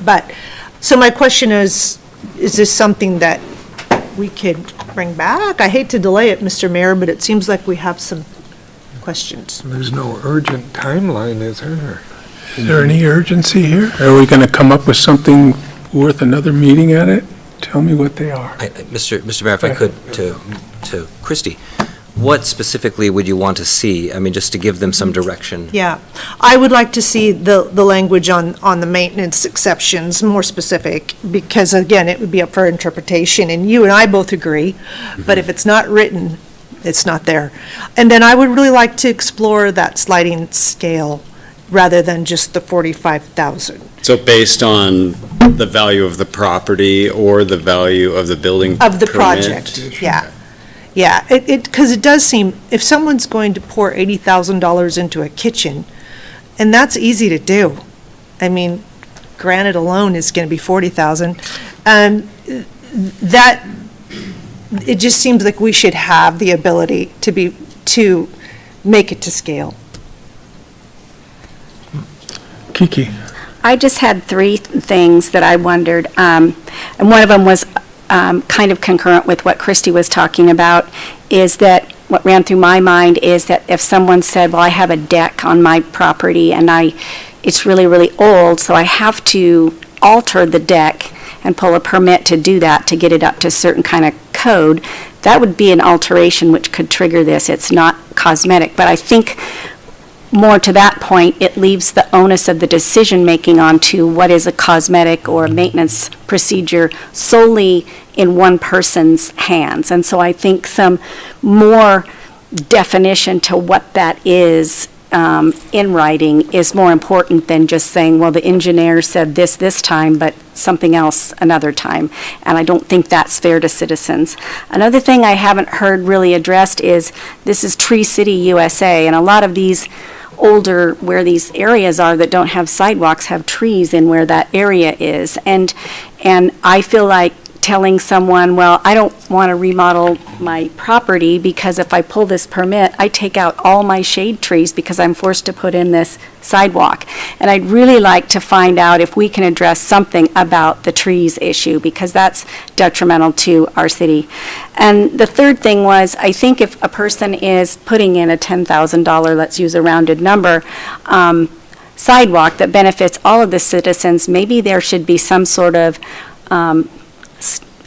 So my question is this something that we could bring back? I hate to delay it, Mr. Mayor, but it seems like we have some questions. There's no urgent timeline, is there? Is there any urgency here? Are we going to come up with something worth another meeting at it? Tell me what they are. Mr. Mayor, if I could, to Christie, what specifically would you want to see? I mean, just to give them some direction. Yeah, I would like to see the language on the maintenance exceptions more specific, because again, it would be up for interpretation, and you and I both agree, but if it's not written, it's not there. And then I would really like to explore that sliding scale rather than just the 45,000. So based on the value of the property or the value of the building Of the permit? project, yeah. Yeah, because it does seem, if someone's going to pour $80,000 into a kitchen, and that's easy to do. I mean, granite alone is going to be $40,000. That, it just seems like we should have the ability to make it to scale. Kiki. I just had three things that I wondered, and one of them was kind of concurrent with what Christie was talking about, is that what ran through my mind is that if someone said, well, I have a deck on my property and it's really, really old, so I have to alter the deck and pull a permit to do that, to get it up to a certain kind of code, that would be an alteration which could trigger this. It's not cosmetic, but I think more to that point, it leaves the onus of the decision-making onto what is a cosmetic or maintenance procedure solely in one person's hands. And so I think some more definition to what that is in writing is more important than just saying, well, the engineer said this time, but something else another time. And I don't think that's fair to citizens. Another thing I haven't heard really addressed is, this is Tree City, USA, and a lot of these older, where these areas are that don't have sidewalks, have trees in where that area is. And I feel like telling someone, well, I don't want to remodel my property because if I pull this permit, I take out all my shade trees because I'm forced to put in this sidewalk. And I'd really like to find out if we can address something about the trees issue, because that's detrimental to our city. And the third thing was, I think if a person is putting in a $10,000, let's use a rounded number, sidewalk that benefits all of the citizens, maybe there should be some sort of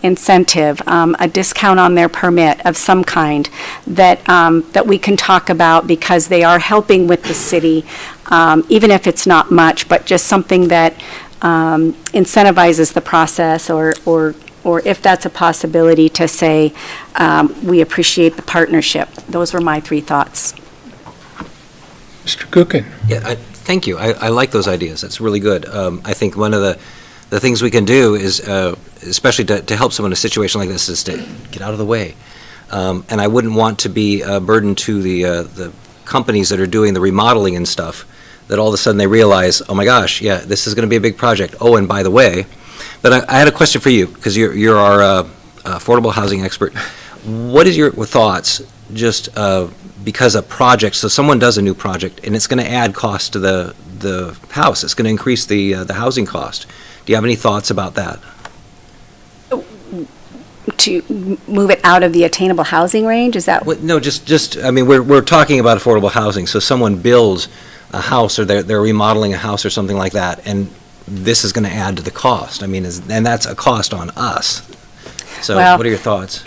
incentive, a discount on their permit of some kind that we can talk about because they are helping with the city, even if it's not much, but just something that incentivizes the process or if that's a possibility to say, we appreciate the partnership. Those were my 3 thoughts. Mr. Cookin? Yeah, thank you. I like those ideas. That's really good. I think one of the things we can do is, especially to help someone in a situation like this, is to get out of the way. And I wouldn't want to be a burden to the companies that are doing the remodeling and stuff, that all of a sudden they realize, oh my gosh, yeah, this is going to be a big project. Oh, and by the way, but I had a question for you, because you're our affordable housing expert. What is your thoughts, just because a project, so someone does a new project, and it's going to add cost to the house, it's going to increase the housing cost. Do you have any thoughts about that? To move it out of the attainable housing range, is that? No, just I mean, we're talking about affordable housing, so someone builds a house, or they're remodeling a house or something like that, and this is going to add to the cost. I mean, and that's a cost on us. So Well, what are your thoughts?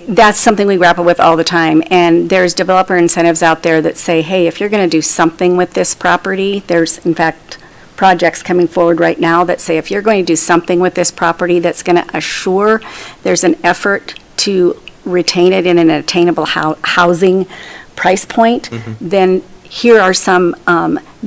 That's something we grapple with all the time, and there's developer incentives out there that say, hey, if you're going to do something with this property, there's, in fact, projects coming forward right now that say if you're going to do something with this property that's going to assure there's an effort to retain it in an attainable housing price point, then here are some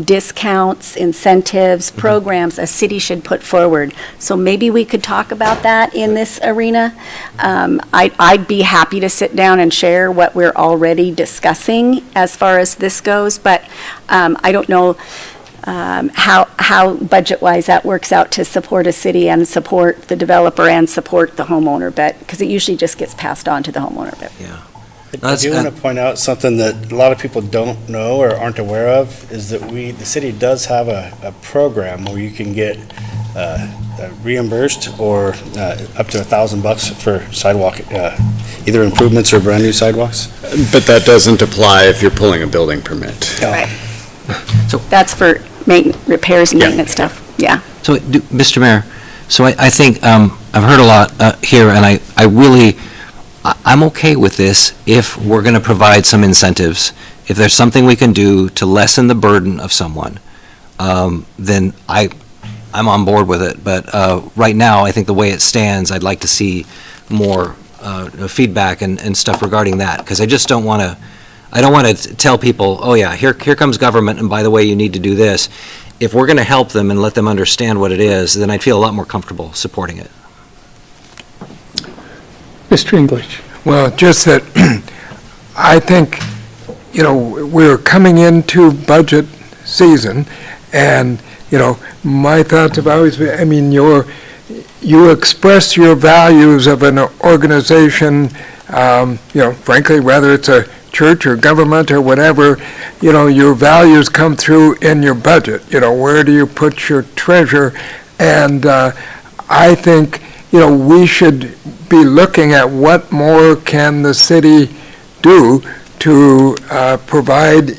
discounts, incentives, programs a city should put forward. So maybe we could talk about that in this arena. I'd be happy to sit down and share what we're already discussing as far as this goes, but I don't know how budget-wise that works out to support a city and support the developer and support the homeowner, but, because it usually just gets passed on to the homeowner, but. Yeah. I do want to point out something that a lot of people don't know or aren't aware of, is that the city does have a program where you can get reimbursed or up to $1,000 for sidewalk, either improvements or brand-new sidewalks. But that doesn't apply if you're pulling a building permit. Right. So that's for repairs and maintenance stuff, yeah. So, Mr. Mayor, so I think I've heard a lot here, and I'm okay with this if we're going to provide some incentives. If there's something we can do to lessen the burden of someone, then I'm on board with it. But right now, I think the way it stands, I'd like to see more feedback and stuff regarding that, because I just don't want to tell people, oh yeah, here comes government, and by the way, you need to do this. If we're going to help them and let them understand what it is, then I'd feel a lot more comfortable supporting it. Mr. English? Well, just that I think, we're coming into budget season, and, my thoughts have always been, I mean, you express your values of an organization, frankly, whether it's a church or government or whatever, your values come through in your budget. Where do you put your treasure? And I think, we should be looking at what more can the city do to provide,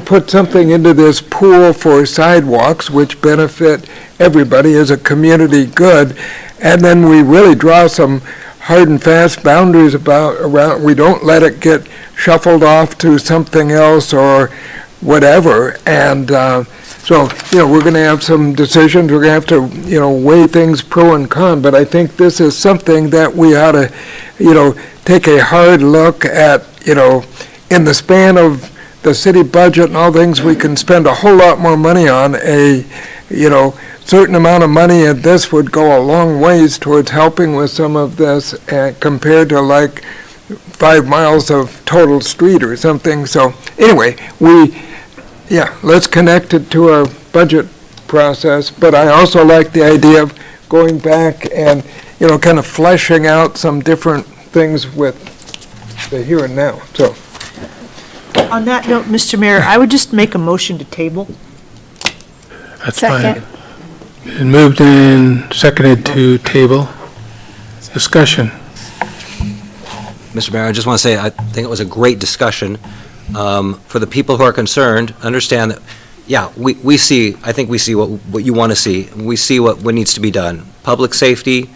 put something into this pool for sidewalks, which benefit everybody as a community good, and then we really draw some hard and fast boundaries around. We don't let it get shuffled off to something else or whatever, and so, we're going to have some decisions. We're going to have to, weigh things pro and con, but I think this is something that we ought to, take a hard look at, in the span of the city budget and all things, we can spend a whole lot more money on a, certain amount of money, and this would go a long ways towards helping with some of this compared to like 5 miles of total street or something. So anyway, let's connect it to our budget process, but I also like the idea of going back and, kind of fleshing out some different things with the here and now, so. On that note, Mr. Mayor, I would just make a motion to table. That's fine. Second. And moved and seconded to table. Discussion. Mr. Mayor, I just want to say, I think it was a great discussion. For the people who are concerned, understand that, we see, I think we see what you want to see. We see what needs to be done. Public safety,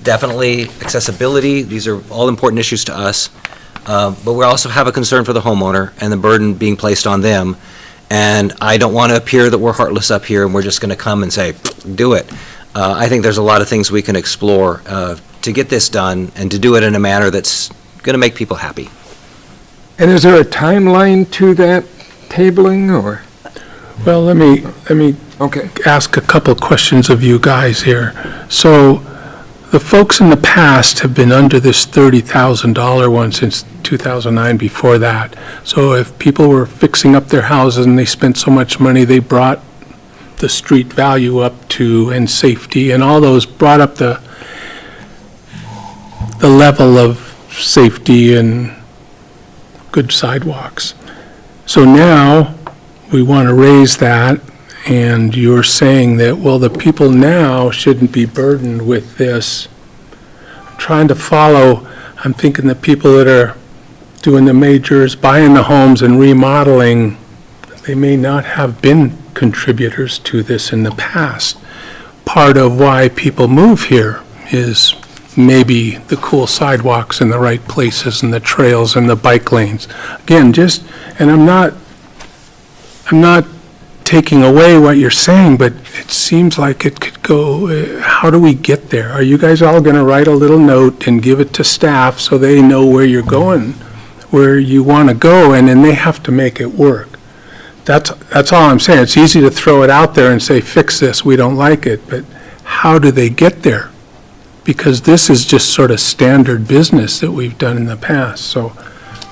Definitely accessibility, these are all important issues to us, but we also have a concern for the homeowner and the burden being placed on them. And I don't want to appear that we're heartless up here and we're just going to come and say, do it. I think there's a lot of things we can explore to get this done and to do it in a manner that's going to make people happy. And is there a timeline to that tabling, or? Well, let me ask a couple questions of you guys here. So the folks in the past have been under this $30,000 one since 2009, before that. So if people were fixing up their houses and they spent so much money, they brought the street value up to, and safety, and all those brought up the level of safety and good sidewalks. So now we want to raise that, and you're saying that, well, the people now shouldn't be burdened with this. I'm trying to follow. I'm thinking the people that are doing the majors, buying the homes and remodeling, they may not have been contributors to this in the past. Part of why people move here is maybe the cool sidewalks in the right places and the trails and the bike lanes. Again, and I'm not taking away what you're saying, but it seems like it could go, how do we get there? Are you guys all going to write a little note and give it to staff so they know where you're going, where you want to go, and then they have to make it work? That's all I'm saying. It's easy to throw it out there and say, fix this, we don't like it, but how do they get there? Because this is just sort of standard business that we've done in the past, so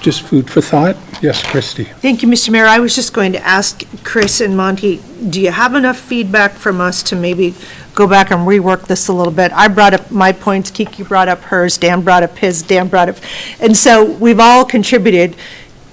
just food for thought. Yes, Christie. Thank you, Mr. Mayor. I was just going to ask Chris and Monty, do you have enough feedback from us to maybe go back and rework this a little bit? I brought up my points, Kiki brought up hers, Dan brought up his, Dan brought up, and so we've all contributed.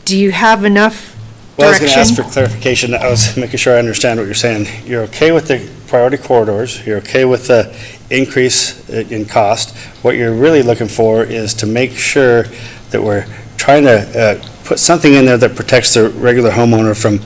Do you have enough Well, I was direction? going to ask for clarification. I was making sure I understand what you're saying. You're okay with the priority corridors, you're okay with the increase in cost. What you're really looking for is to make sure that we're trying to put something in there that protects the regular homeowner from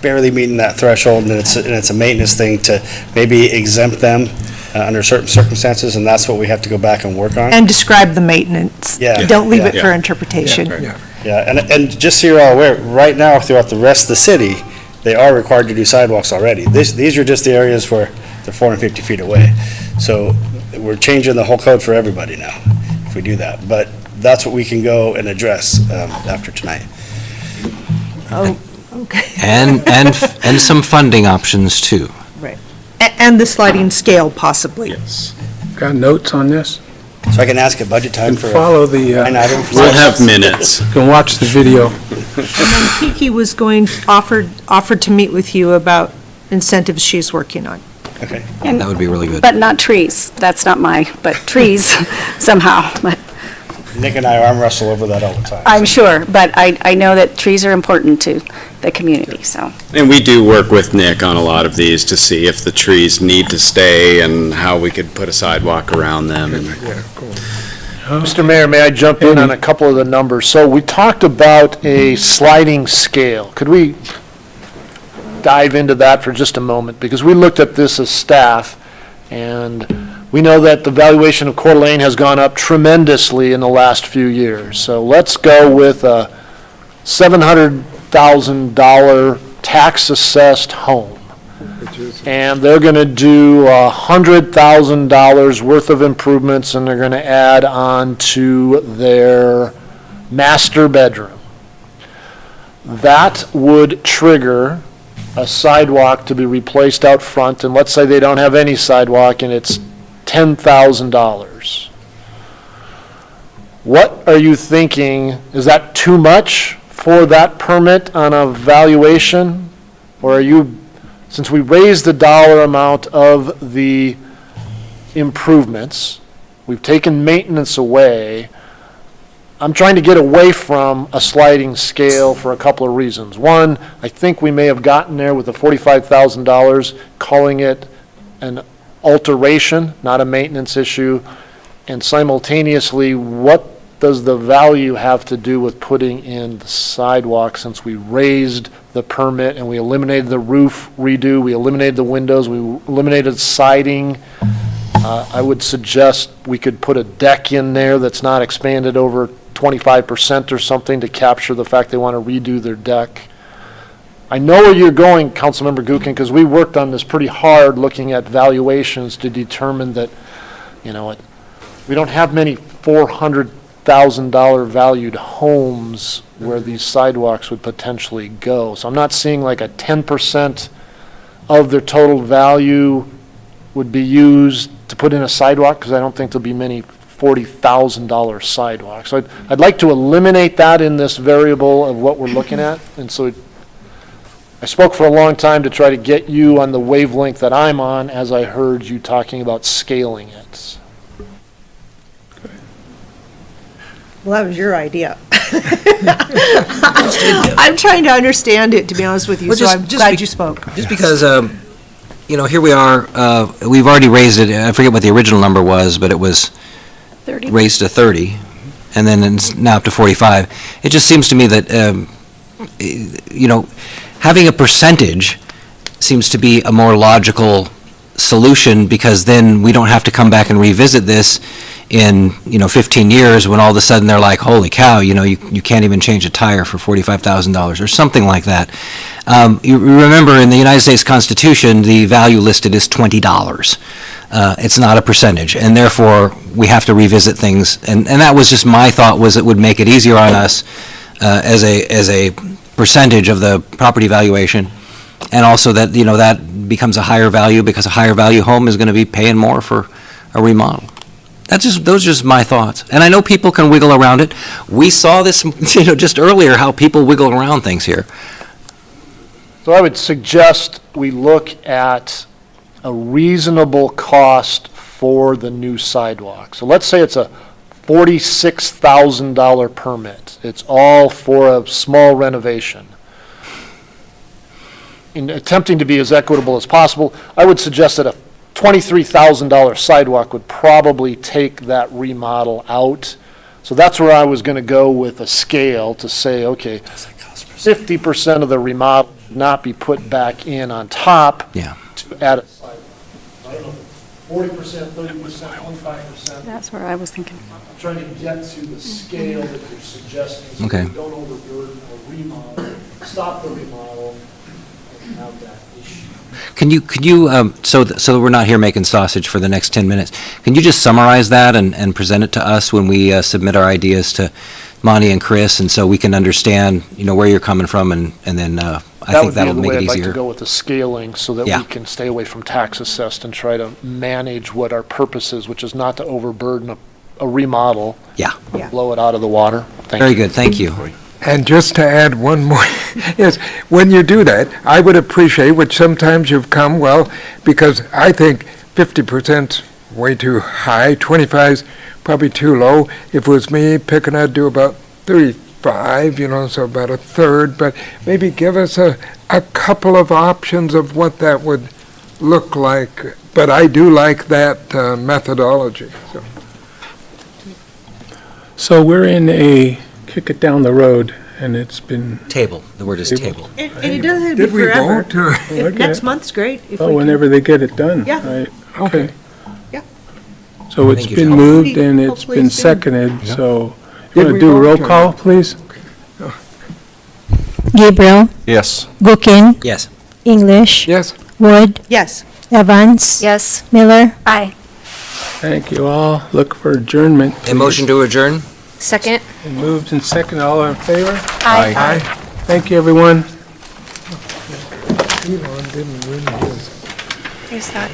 barely meeting that threshold, and it's a maintenance thing to maybe exempt them under certain circumstances, and that's what we have to go back and work on. And describe the maintenance. Yeah. Don't leave it Yeah. for interpretation. Yeah, and just so you're all aware, right now throughout the rest of the city, they are required to do sidewalks already. These are just the areas where they're 450 feet away. So we're changing the whole code for everybody now, if we do that. But that's what we can go and address after tonight. Oh, okay. And some funding options too. Right. And the sliding scale possibly. Yes. Got notes on this? So I can ask at budget time for follow the, line item? We'll have minutes. You can watch the video. And then Kiki was offered to meet with you about incentives she's working on. Okay. That would be really good. But not trees. That's not but trees somehow. But Nick and I arm wrestle over that all the time. I'm sure, but I know that trees are important to the community, so. And we do work with Nick on a lot of these to see if the trees need to stay and how we could put a sidewalk around them. And Mr. Mayor, may I jump in on a couple of the numbers? So we talked about a sliding scale. Could we dive into that for just a moment? Because we looked at this as staff, and we know that the valuation of Coeur d'Alene has gone up tremendously in the last few years. So let's go with a $700,000 tax-assessed home. And they're going to do $100,000 worth of improvements, and they're going to add on to their master bedroom. That would trigger a sidewalk to be replaced out front, and let's say they don't have any sidewalk and it's $10,000. What are you thinking? Is that too much for that permit on a valuation? Or are you, since we raised the dollar amount of the improvements, we've taken maintenance away, I'm trying to get away from a sliding scale for a couple of reasons. One, I think we may have gotten there with the $45,000, calling it an alteration, not a maintenance issue. And simultaneously, what does the value have to do with putting in the sidewalk, since we raised the permit and we eliminated the roof redo, we eliminated the windows, we eliminated siding? I would suggest we could put a deck in there that's not expanded over 25% or something to capture the fact they want to redo their deck. I know where you're going, Councilmember Gookin, because we worked on this pretty hard, looking at valuations to determine that, we don't have many $400,000 valued homes where these sidewalks would potentially go. So I'm not seeing like a 10% of their total value would be used to put in a sidewalk, because I don't think there'll be many $40,000 sidewalks. So I'd like to eliminate that in this variable of what we're looking at. And so I spoke for a long time to try to get you on the wavelength that I'm on as I heard you talking about scaling it. Well, that was your idea. I'm trying to understand it, to be honest with you, Well, so just- I'm just glad be- you spoke. Just because, here we are, we've already raised it, I forget what the original number was, but it was 30. raised to 30, and then it's now up to 45. It just seems to me that, having a percentage seems to be a more logical solution, because then we don't have to come back and revisit this in, 15 years, when all of a sudden they're like, holy cow, you can't even change a tire for $45,000 or something like that. You remember in the United States Constitution, the value listed is $20. It's not a percentage, and therefore we have to revisit things. And that was just my thought, was it would make it easier on us as a percentage of the property valuation, and also that, that becomes a higher value, because a higher value home is going to be paying more for a remodel. Those are just my thoughts. And I know people can wiggle around it. We saw this, just earlier, how people wiggle around things here. So I would suggest we look at a reasonable cost for the new sidewalk. So let's say it's a $46,000 permit. It's all for a small renovation. In attempting to be as equitable as possible, I would suggest that a $23,000 sidewalk would probably take that remodel out. So that's where I was going to go with a scale to say, okay, 50% of the remodel should not be put back in on top Yeah. to add a sidewalk. I don't know, 40%, 30%, 25%. That's where I was thinking. I'm trying to get to the scale that you're suggesting, so Okay. we don't overburden a remodel, stop the remodel, and have that issue. Can you, so that we're not here making sausage for the next 10 minutes, can you just summarize that and present it to us when we submit our ideas to Monty and Chris, and so we can understand, where you're coming from, and then I think that'll make it That would be the way I'd like easier. to go with the scaling, so that Yeah. we can stay away from tax assessed and try to manage what our purpose is, which is not to overburden a remodel. Yeah. Yeah. Blow it out of the water. Thank Very you. good, thank you. And just to add one more, is when you do that, I would appreciate, which sometimes you've come, because I think 50% way too high, 25 is probably too low. If it was me picking, I'd do about 35, so about a third, but maybe give us a couple of options of what that would look like. But I do like that methodology, so. So we're in a kick it down the road, and it's been, Table, the word is table. And it doesn't have to Did be we forever. vote? Or- If Next month's great. If we can- whenever they get it done. Yeah. Right, Okay. Yeah. So it's Thank you, been John. moved and it's Hopefully been soon. seconded, so you Did want we to do a vote roll or call, not? please? Gabriel, Yes. Gookin, Yes. English, Yes? Wood, Yes. Evans, Yes. Miller. Aye. Thank you all. Look for adjournment. A motion to adjourn? Second? And moved and seconded. All in favor? Aye. Thank you, everyone. Elon didn't win his. Here's that.